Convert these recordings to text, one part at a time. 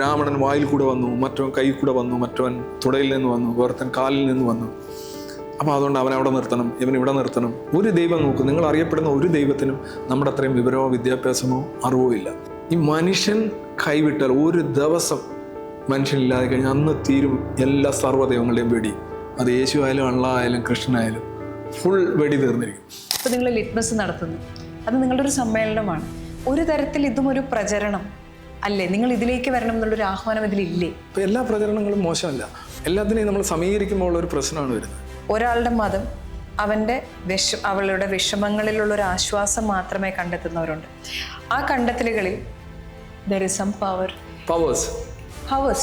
ബ്രാഹ്മണൻ വായിൽ കൂടെ വന്നു, മറ്റവൻ കൈ കൂടെ വന്നു, മറ്റവൻ തുടയിൽ നിന്ന് വന്നു, വേർത്തൻ കാലിൽ നിന്ന് വന്നു. അപ്പോൾ അതുകൊണ്ട് അവൻ അവിടെ നിർത്തണം, ഇവൻ ഇവിടെ നിർത്തണം. ഒരു ദൈവം നോക്കും. നിങ്ങൾ അറിയപ്പെടുന്ന ഒരു ദൈവത്തിനും നമ്മുടെ അത്രയും വിവരമോ വിദ്യാഭ്യാസമോ അറിവോ ഇല്ല. ഈ മനുഷ്യൻ കൈവിട്ടാൽ ഒരു ദിവസം മനുഷ്യനില്ലാതെ കഴിഞ്ഞാൽ അന്ന് തീരും എല്ലാ സർവ്വദൈവങ്ങളുടെയും വെടി. അത് യേശു ആയാലും അള്ളാഹ് ആയാലും കൃഷ്ണനായാലും ഫുൾ വെടി തീർന്നിരിക്കും. അപ്പോൾ നിങ്ങൾ ലിറ്റ്മസ് നടത്തുന്നു, അത് നിങ്ങളുടെ ഒരു സമ്മേളനമാണ്. ഒരു തരത്തിൽ ഇതും ഒരു പ്രചരണം അല്ലേ? നിങ്ങൾ ഇതിലേക്ക് വരണം എന്നുള്ളൊരു ആഹ്വാനം ഇതിലില്ലേ? ഇപ്പം എല്ലാ പ്രചരണങ്ങളും മോശമല്ല. എല്ലാത്തിനെയും നമ്മൾ സമീകരിക്കുമ്പോൾ ഉള്ളൊരു പ്രശ്നമാണ് വരുന്നത്. ഒരാളുടെ മതം അവളുടെ വിഷമങ്ങളിലുള്ള ഒരു ആശ്വാസം മാത്രമേ കണ്ടെത്തുന്നവരുണ്ട്. ആ കണ്ടെത്തലുകളിൽ there is some powers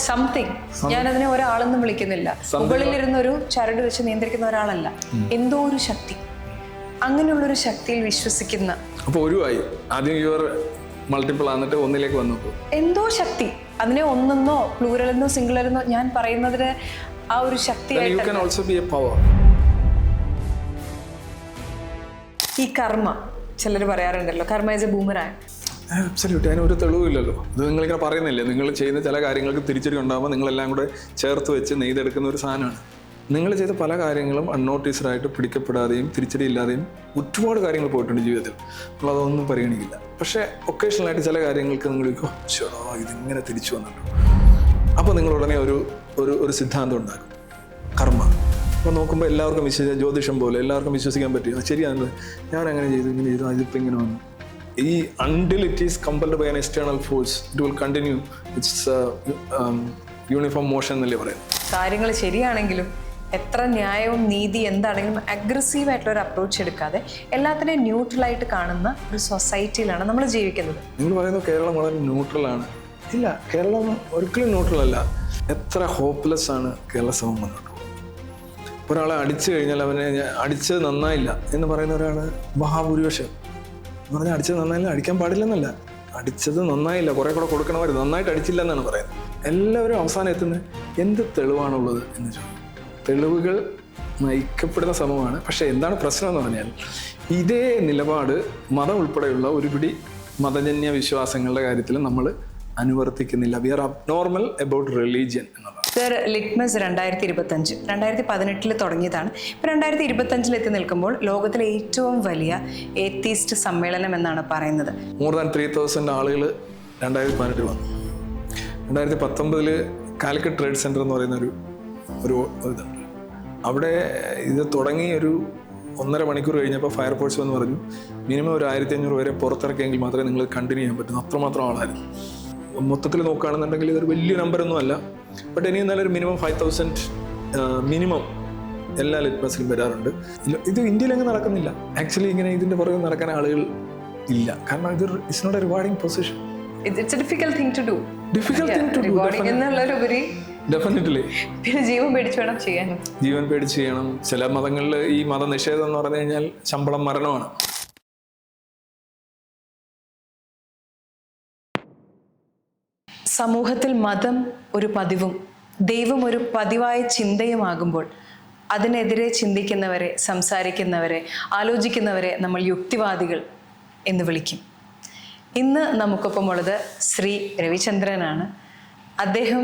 something. ഞാനതിനെ ഒരാളെന്നും വിളിക്കുന്നില്ല. മുകളിലിരുന്നൊരു ചരട് വെച്ച് നിയന്ത്രിക്കുന്ന ഒരാളല്ല, എന്തോ ഒരു ശക്തി. അങ്ങനെയുള്ളൊരു ശക്തിയിൽ വിശ്വസിക്കുന്ന അപ്പോൾ ഒരുവായി ആദ്യം യുവർ മൾട്ടിപ്പിൾ ആന്നിട്ട് ഒന്നിലേക്ക് വന്നു. എന്തോ ശക്തി, അതിനെ ഒന്നെന്നോ പ്ലൂറലെന്നോ സിംഗുലറെന്നോ ഞാൻ പറയുന്നതിന് ആ ഒരു ശക്തിയായിട്ട്. ഈ കർമ്മ ചിലർ പറയാറുണ്ടല്ലോ, കർമ്മ ഈസ് എ ബൂമറാങ്. അബ്സല്യൂട്ട്. അതിനൊരു തെളിവില്ലല്ലോ. ഇത് നിങ്ങളിങ്ങനെ പറയുന്നില്ലേ, നിങ്ങൾ ചെയ്യുന്ന ചില കാര്യങ്ങൾക്ക് തിരിച്ചടി ഉണ്ടാകുമ്പോൾ നിങ്ങളെല്ലാം കൂടെ ചേർത്ത് വെച്ച് നെയ്തെടുക്കുന്ന ഒരു സാധനമാണ്. നിങ്ങൾ ചെയ്ത പല കാര്യങ്ങളും അൺനോട്ടീസ്ഡായിട്ട് പിടിക്കപ്പെടാതെയും തിരിച്ചടി ഇല്ലാതെയും ഒരുപാട് കാര്യങ്ങൾ പോയിട്ടുണ്ട് ജീവിതത്തിൽ. നമ്മൾ അതൊന്നും പരിഗണിക്കില്ല. പക്ഷേ ഒക്കേഷണലായിട്ട് ചില കാര്യങ്ങൾക്ക് നിങ്ങൾ ചേടാ ഇതിങ്ങനെ തിരിച്ചു വന്നിട്ടുണ്ട്. അപ്പോൾ നിങ്ങൾ ഉടനെ ഒരു സിദ്ധാന്തം ഉണ്ടാക്കും, കർമ്മ. അപ്പോൾ നോക്കുമ്പോൾ എല്ലാവർക്കും ജ്യോതിഷം പോലെ എല്ലാവർക്കും വിശ്വസിക്കാൻ പറ്റും. ശരിയാണല്ലോ, ഞാൻ അങ്ങനെ ചെയ്തു ഇങ്ങനെ ചെയ്തു, അതിപ്പോൾ ഇങ്ങനെ വന്നു. ഈ until it is compelled by an external force, it will continue its uniform motion എന്നല്ലേ പറയുന്നത്. കാര്യങ്ങൾ ശരിയാണെങ്കിലും എത്ര ന്യായവും നീതി എന്താണെങ്കിലും അഗ്രസീവ് ആയിട്ടുള്ള ഒരു അപ്രോച്ച് എടുക്കാതെ എല്ലാത്തിനെയും ന്യൂട്രലായിട്ട് കാണുന്ന ഒരു സൊസൈറ്റിയിലാണ് നമ്മൾ ജീവിക്കുന്നത്. നിങ്ങൾ പറയുന്നത് കേരളം വളരെ ന്യൂട്രലാണ്. ഇല്ല, കേരളം ഒരിക്കലും ന്യൂട്രൽ അല്ല. എത്ര ഹോപ്പ്ലെസ് ആണ് കേരള സമൂഹം മുന്നോട്ട് പോകുന്നത്. ഒരാളെ അടിച്ചു കഴിഞ്ഞാൽ അവനെ അടിച്ചത് നന്നായില്ല എന്ന് പറയുന്ന ഒരാൾ മഹാഭൂരിപക്ഷം എന്ന് പറഞ്ഞാൽ അടിച്ചത് നന്നായില്ല, അടിക്കാൻ പാടില്ലെന്നല്ല, അടിച്ചത് നന്നായില്ല, കുറെ കൂടെ കൊടുക്കണമായിരുന്നു, നന്നായിട്ട് അടിച്ചില്ല എന്നാണ് പറയുന്നത്. എല്ലാവരും അവസാനം എത്തുന്നത് എന്ത് തെളിവാണുള്ളത് എന്ന് ചോദിക്കും. തെളിവുകൾ നയിക്കപ്പെടുന്ന സമൂഹമാണ്. പക്ഷേ എന്താണ് പ്രശ്നം എന്ന് പറഞ്ഞാൽ ഇതേ നിലപാട് മതം ഉൾപ്പെടെയുള്ള ഒരുപിടി മതജന്യ വിശ്വാസങ്ങളുടെ കാര്യത്തിൽ നമ്മൾ അനുവർത്തിക്കുന്നില്ല. We are abnormal about religion എന്നുള്ളത്. സർ, ലിറ്റ്മസ് 2025 2018 തുടങ്ങിയതാണ്. ഇപ്പോൾ 2025 എത്തി നിൽക്കുമ്പോൾ ലോകത്തിലെ ഏറ്റവും വലിയ ഏത്തീസ്റ്റ് സമ്മേളനം എന്നാണ് പറയുന്നത്. മോർ ദാൻ 3000 ആളുകൾ 2018 വന്നു. 2019 കാലിക്കറ്റ് ട്രേഡ് സെൻറ്റർ എന്ന് പറയുന്ന ഒരു ഇതുണ്ട്. അവിടെ ഇത് തുടങ്ങി ഒരു 1.5 മണിക്കൂർ കഴിഞ്ഞപ്പോൾ ഫയർഫോഴ്സ് വന്ന് പറഞ്ഞു മിനിമം ഒരു 1500 വരെ പുറത്തിറക്കിയെങ്കിൽ മാത്രമേ നിങ്ങൾ കണ്ടിന്യൂ ചെയ്യാൻ പറ്റുന്നു. അത്രമാത്രം ആളായിരുന്നു. മൊത്തത്തിൽ നോക്കുകയാണെന്നുണ്ടെങ്കിൽ ഇതൊരു വലിയ നമ്പറൊന്നും അല്ല. ബട്ട് ഇനി എന്നാലും ഒരു മിനിമം 5000 മിനിമം എല്ലാ ലിറ്റ്മസിലും വരാറുണ്ട്. ഇത് ഇന്ത്യയിലങ്ങ് നടക്കുന്നില്ല. ആക്ച്വലി ഇങ്ങനെ ഇതിൻ്റെ പുറകെ നടക്കാൻ ആളുകൾ ഇല്ല. കാരണം ഇത് it's not a rewarding position. It's a difficult thing to do. Rewarding എന്നുള്ളൊരുപരി ഡെഫിനറ്റ്ലി പിന്നെ ജീവൻ പേടിച്ച് വേണം ചെയ്യാനും. ജീവൻ പേടിച്ച് ചെയ്യണം. ചില മതങ്ങളിൽ ഈ മതനിഷേധം എന്ന് പറഞ്ഞു കഴിഞ്ഞാൽ ശമ്പളം മരണമാണ്. സമൂഹത്തിൽ മതം ഒരു പതിവും ദൈവം ഒരു പതിവായ ചിന്തയുമാകുമ്പോൾ അതിനെതിരെ ചിന്തിക്കുന്നവരെ, സംസാരിക്കുന്നവരെ, ആലോചിക്കുന്നവരെ നമ്മൾ യുക്തിവാദികൾ എന്ന് വിളിക്കും. ഇന്ന് നമുക്കൊപ്പമുള്ളത് ശ്രീ രവിചന്ദ്രനാണ്. അദ്ദേഹം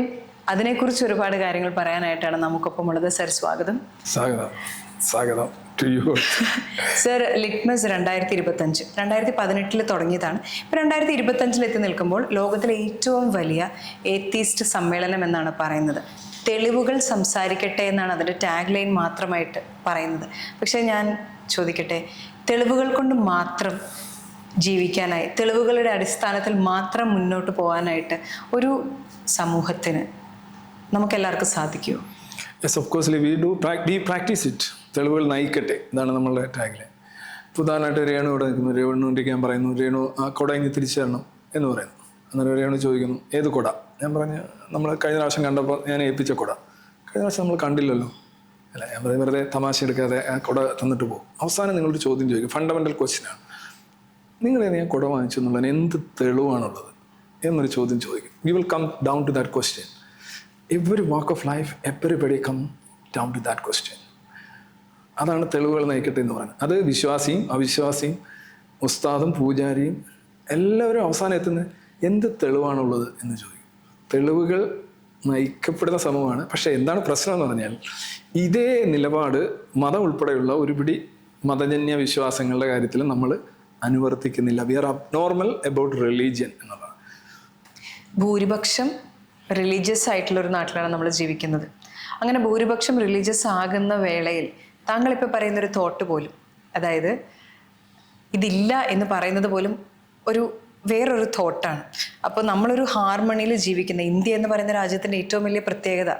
അതിനെക്കുറിച്ച് ഒരുപാട് കാര്യങ്ങൾ പറയാനായിട്ടാണ് നമുക്കൊപ്പമുള്ളത്. സർ, സ്വാഗതം. സ്വാഗതം. സർ, ലിറ്റ്മസ് 2025 2018 തുടങ്ങിയതാണ്. ഇപ്പോൾ 2025 എത്തി നിൽക്കുമ്പോൾ ലോകത്തിലെ ഏറ്റവും വലിയ ഏത്തീസ്റ്റ് സമ്മേളനം എന്നാണ് പറയുന്നത്. തെളിവുകൾ സംസാരിക്കട്ടെ എന്നാണ് അതിൻ്റെ ടാഗ് ലൈൻ മാത്രമായിട്ട് പറയുന്നത്. പക്ഷേ ഞാൻ ചോദിക്കട്ടെ, തെളിവുകൾ കൊണ്ട് മാത്രം ജീവിക്കാനായി, തെളിവുകളുടെ അടിസ്ഥാനത്തിൽ മാത്രം മുന്നോട്ട് പോകാനായിട്ട് ഒരു സമൂഹത്തിന് നമുക്കെല്ലാവർക്കും സാധിക്കുമോ? Yes, of course V practice it. തെളിവുകൾ നയിക്കട്ടെ, ഇതാണ് നമ്മളുടെ ടാഗിലെ. ഉദാഹരണമായിട്ട് രേണു ഇവിടെ നിൽക്കുന്നു. രേണുവിൻ്റെ ഞാൻ പറയുന്നു, രേണു ആ കുട ഇനി തിരിച്ചു തരണം എന്ന് പറയുന്നു. അന്നേരം രേണു ചോദിക്കുന്നു ഏത് കുട? ഞാൻ പറഞ്ഞു നമ്മൾ കഴിഞ്ഞ പ്രാവശ്യം കണ്ടപ്പോൾ ഞാൻ ഏൽപ്പിച്ച കുട. കഴിഞ്ഞ പ്രാവശ്യം നമ്മൾ കണ്ടില്ലല്ലോ. അല്ല, ഞാൻ പറയും വെറുതെ തമാശ എടുക്കാതെ ആ കുട തന്നിട്ട് പോകും. അവസാനം നിങ്ങളൊരു ചോദ്യം ചോദിക്കും, ഫണ്ടമെൻ്റൽ ക്വസ്റ്റ്യനാണ്. നിങ്ങളെ ഞാൻ കുട വാങ്ങിച്ചു എന്നുള്ളതിന് എന്ത് തെളിവാണുള്ളത് എന്നൊരു ചോദ്യം ചോദിക്കും. We will come down to that question. Every walk of life everybody come down to that question. അതാണ് തെളിവുകൾ നയിക്കട്ടെ എന്ന് പറയുന്നത്. അത് വിശ്വാസിയും അവിശ്വാസിയും ഉസ്താദും പൂജാരിയും എല്ലാവരും അവസാനം എത്തുന്നത് എന്ത് തെളിവാണുള്ളത് എന്ന് ചോദിക്കും. തെളിവുകൾ നയിക്കപ്പെടുന്ന സമൂഹമാണ്. പക്ഷെ എന്താണ് പ്രശ്നം എന്ന് പറഞ്ഞാൽ ഇതേ നിലപാട് മതം ഉൾപ്പെടെയുള്ള ഒരുപിടി മതജന്യ വിശ്വാസങ്ങളുടെ കാര്യത്തിൽ നമ്മൾ അനുവർത്തിക്കുന്നില്ല. We are abnormal about religion എന്നുള്ളതാണ്. ഭൂരിപക്ഷം റിലീജിയസ് ആയിട്ടുള്ള ഒരു നാട്ടിലാണ് നമ്മൾ ജീവിക്കുന്നത്. അങ്ങനെ ഭൂരിപക്ഷം റിലീജിയസ് ആകുന്ന വേളയിൽ താങ്കളിപ്പോൾ പറയുന്നൊരു തോട്ട് പോലും, അതായത് ഇതില്ല എന്ന് പറയുന്നത് പോലും വേറൊരു തോട്ടാണ്. അപ്പോൾ നമ്മളൊരു ഹാർമണിയിൽ ജീവിക്കുന്ന ഇന്ത്യ എന്ന് പറയുന്ന രാജ്യത്തിൻ്റെ ഏറ്റവും വലിയ പ്രത്യേകത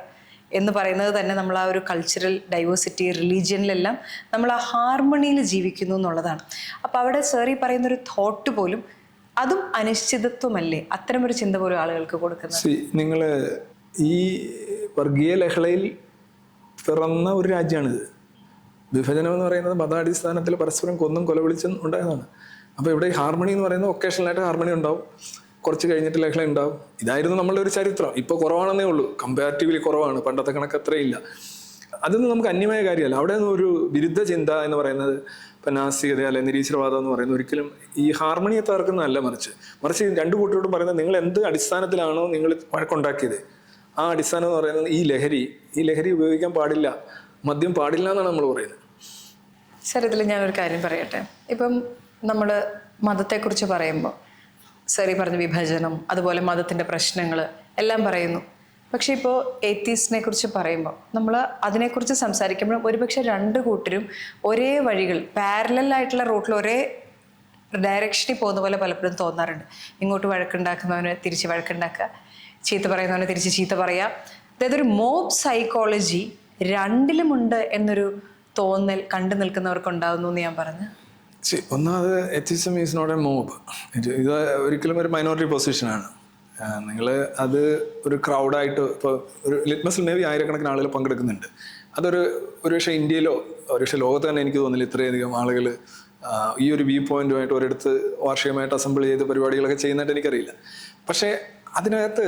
എന്ന് പറയുന്നത് തന്നെ നമ്മൾ ആ ഒരു കൾച്ചറൽ ഡൈവേഴ്സിറ്റി, റിലീജിയനിലെല്ലാം നമ്മൾ ആ ഹാർമണിയിൽ ജീവിക്കുന്നു എന്നുള്ളതാണ്. അപ്പോൾ അവിടെ സാറി പറയുന്നൊരു തോട്ട് പോലും അതും അനിശ്ചിതത്വമല്ലേ? അത്തരമൊരു ചിന്ത പോലും ആളുകൾക്ക് കൊടുക്കുന്നത്. നിങ്ങൾ ഈ വർഗീയ ലഹളയിൽ പിറന്ന ഒരു രാജ്യമാണിത്. വിഭജനം എന്ന് പറയുന്നത് മതാടിസ്ഥാനത്തിൽ പരസ്പരം കൊന്നും കൊലവിളിച്ചും ഉണ്ടായതാണ്. അപ്പോൾ ഇവിടെ ഈ ഹാർമണി എന്ന് പറയുന്നത് ഒക്കേഷണലായിട്ട് ഹാർമണി ഉണ്ടാവും, കുറച്ച് കഴിഞ്ഞിട്ട് ലഹള ഉണ്ടാവും. ഇതായിരുന്നു നമ്മളുടെ ഒരു ചരിത്രം. ഇപ്പോൾ കുറവാണെന്നേ ഉള്ളൂ, കമ്പാരിറ്റീവ്ലി കുറവാണ്, പണ്ടത്തെ കണക്ക് അത്രയില്ല. അതൊന്നും നമുക്ക് അന്യമായ കാര്യമല്ല. അവിടെ നിന്ന് ഒരു വിരുദ്ധ ചിന്ത എന്ന് പറയുന്നത്, ഇപ്പം നാസ്തികത അല്ലെ നിരീശ്വരവാദം എന്ന് പറയുന്നത് ഒരിക്കലും ഈ ഹാർമണിയെ തകർക്കുന്നതല്ല, മറിച്ച് രണ്ടു കൂട്ടരോടും പറയുന്നത് നിങ്ങൾ എന്ത് അടിസ്ഥാനത്തിലാണോ നിങ്ങൾ വഴക്കുണ്ടാക്കിയത് ആ അടിസ്ഥാനം എന്ന് പറയുന്നത് ഈ ലഹരി ഉപയോഗിക്കാൻ പാടില്ല, മദ്യം പാടില്ല എന്നാണ് നമ്മൾ പറയുന്നത്. സാർ, ഇതിൽ ഞാനൊരു കാര്യം പറയട്ടെ. ഇപ്പം നമ്മൾ മതത്തെക്കുറിച്ച് പറയുമ്പോൾ സാർ ഈ പറഞ്ഞ വിഭജനം, അതുപോലെ മതത്തിൻ്റെ പ്രശ്നങ്ങൾ എല്ലാം പറയുന്നു. പക്ഷേ ഇപ്പോൾ എയ്ത്തീസ്റ്റിനെ കുറിച്ച് പറയുമ്പോൾ നമ്മൾ അതിനെക്കുറിച്ച് സംസാരിക്കുമ്പോൾ ഒരുപക്ഷെ രണ്ട് കൂട്ടരും ഒരേ വഴികൾ, പാരലൽ റൂട്ടിൽ ഒരേ ഡയറക്ഷനിൽ പോകുന്ന പോലെ പലപ്പോഴും തോന്നാറുണ്ട്. ഇങ്ങോട്ട് വഴക്കുണ്ടാക്കുന്നവന് തിരിച്ച് വഴക്കുണ്ടാക്കുക, ചീത്ത പറയുന്നവന് തിരിച്ച് ചീത്ത പറയുക. അതായത് ഒരു മോബ് സൈക്കോളജി രണ്ടിലുമുണ്ട് എന്നൊരു തോന്നൽ കണ്ടു നിൽക്കുന്നവർക്ക് ഉണ്ടാകുന്നു എന്ന് ഞാൻ പറഞ്ഞു. ഒന്നാമത് atheism is not a mob. ഇത് ഒരിക്കലും ഒരു മൈനോറിറ്റി പൊസിഷനാണ്. നിങ്ങൾ അത് ഒരു ക്രൗഡായിട്ട് ഇപ്പോൾ ഒരു ലിറ്റ്മസിൽ മേ ബി ആയിരക്കണക്കിന് ആളുകൾ പങ്കെടുക്കുന്നുണ്ട്. ഒരു പക്ഷേ ഇന്ത്യയിലോ ഒരുപക്ഷെ ലോകത്ത് തന്നെ എനിക്ക് തോന്നുന്നില്ല ഇത്രയധികം ആളുകൾ ഈ ഒരു വ്യൂ പോയിന്റുമായിട്ട് ഒരിടത്ത് വാർഷികമായിട്ട് അസംബിൾ ചെയ്ത് പരിപാടികളൊക്കെ ചെയ്യുന്നതായിട്ട് എനിക്കറിയില്ല. പക്ഷേ അതിനകത്ത്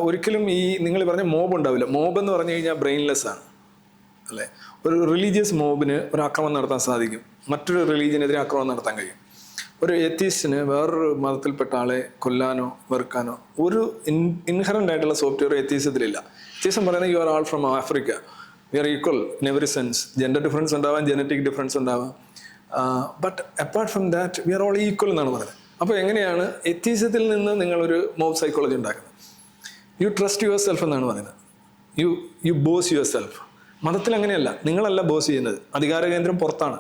ഒരിക്കലും ഈ നിങ്ങൾ പറഞ്ഞ മോബ് ഉണ്ടാവില്ല. മോബ് എന്ന് പറഞ്ഞു കഴിഞ്ഞാൽ ബ്രെയിൻലെസ് ആണ്, അല്ലേ? ഒരു റിലീജിയസ് മോബിന് ഒരു ആക്രമണം നടത്താൻ സാധിക്കും, മറ്റൊരു റിലീജിയനെതിരെ ആക്രമണം നടത്താൻ കഴിയും. ഒരു എത്തീസ്റ്റിന് വേറൊരു മതത്തിൽപ്പെട്ട ആളെ കൊല്ലാനോ വെറുക്കാനോ ഒരു ഇൻഹറൻ്റ് ആയിട്ടുള്ള സോഫ്റ്റ്വെയർ എത്തീസത്തിലില്ല. എത്തീസം പറയുന്നത് you are all from Africa, we are equal in every sense. Gender difference ഉണ്ടാവാം, ജനറ്റിക് ഡിഫറൻസ് ഉണ്ടാവാം, but apart from that we are all equal എന്നാണ് പറയുന്നത്. അപ്പോൾ എങ്ങനെയാണ് എത്തീസത്തിൽ നിന്ന് നിങ്ങളൊരു മോബ് സൈക്കോളജി ഉണ്ടാക്കുന്നത്? യു ട്രസ്റ്റ് യുവർ സെൽഫ് എന്നാണ് പറയുന്നത്. You boss yourself. മതത്തിൽ അങ്ങനെയല്ല, നിങ്ങളല്ല ബോസ് ചെയ്യുന്നത്, അധികാര കേന്ദ്രം പുറത്താണ്.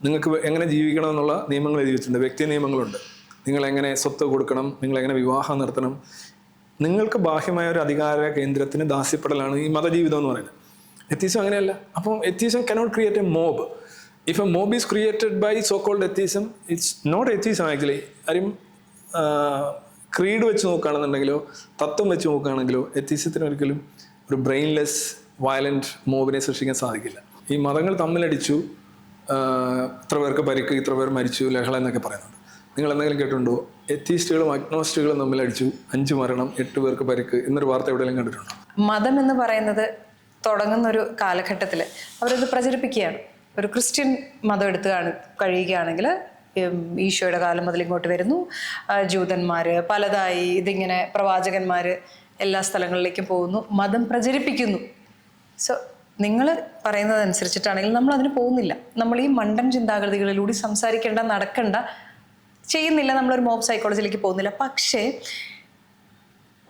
നിങ്ങൾക്ക് എങ്ങനെ ജീവിക്കണം എന്നുള്ള നിയമങ്ങൾ എഴുതി വെച്ചിട്ടുണ്ട്, വ്യക്തി നിയമങ്ങളുണ്ട്. നിങ്ങളെങ്ങനെ സ്വത്ത് കൊടുക്കണം, നിങ്ങളെങ്ങനെ വിവാഹം നടത്തണം. നിങ്ങൾക്ക് ബാഹ്യമായ ഒരു അധികാര കേന്ദ്രത്തിന് ദാസ്യപ്പെടലാണ് ഈ മതജീവിതം എന്ന് പറയുന്നത്. എത്തീസം അങ്ങനെയല്ല. അപ്പം atheism cannot create a mob. If a mob is created by so called atheism, it's not atheism actually. കാര്യം ക്രീഡ് വെച്ച് നോക്കുകയാണെന്നുണ്ടെങ്കിലോ തത്വം വെച്ച് നോക്കുകയാണെങ്കിലോ എത്തീസത്തിന് ഒരിക്കലും ഒരു ബ്രെയിൻലെസ് വയലൻറ്റ് മോബിനെ സൃഷ്ടിക്കാൻ സാധിക്കില്ല. ഈ മതങ്ങൾ തമ്മിലടിച്ചു, ഇത്ര പേർക്ക് പരിക്ക്, ഇത്ര പേർ മരിച്ചു, ലഹള എന്നൊക്കെ പറയുന്നുണ്ട്. നിങ്ങൾ എന്തെങ്കിലും കേട്ടിട്ടുണ്ടോ? എത്തീസ്റ്റുകളും അഗ്നോസ്റ്റുകളും തമ്മിലടിച്ചു, 5 മരണം, 8 പേർക്ക് പരിക്ക് എന്നൊരു വാർത്ത എവിടെയെങ്കിലും കണ്ടിട്ടുണ്ടോ? മതം എന്ന് പറയുന്നത് തുടങ്ങുന്ന ഒരു കാലഘട്ടത്തിൽ അവരത് പ്രചരിപ്പിക്കുകയാണ്. ഒരു ക്രിസ്ത്യൻ മതം എടുത്ത് കഴിയുകയാണെങ്കിൽ ഈശോയുടെ കാലം മുതൽ ഇങ്ങോട്ട് വരുന്നു, ജൂതന്മാർ പലതായി, ഇതിങ്ങനെ പ്രവാചകന്മാർ എല്ലാ സ്ഥലങ്ങളിലേക്കും പോകുന്നു, മതം പ്രചരിപ്പിക്കുന്നു. സോ നിങ്ങൾ പറയുന്നതനുസരിച്ചിട്ടാണെങ്കിൽ നമ്മൾ അതിന് പോകുന്നില്ല. നമ്മൾ ഈ മണ്ടൻ ചിന്താഗതികളിലൂടെ സംസാരിക്കേണ്ട, നടക്കണ്ട, ചെയ്യുന്നില്ല. നമ്മളൊരു മോബ് സൈക്കോളജിയിലേക്ക് പോകുന്നില്ല. പക്ഷേ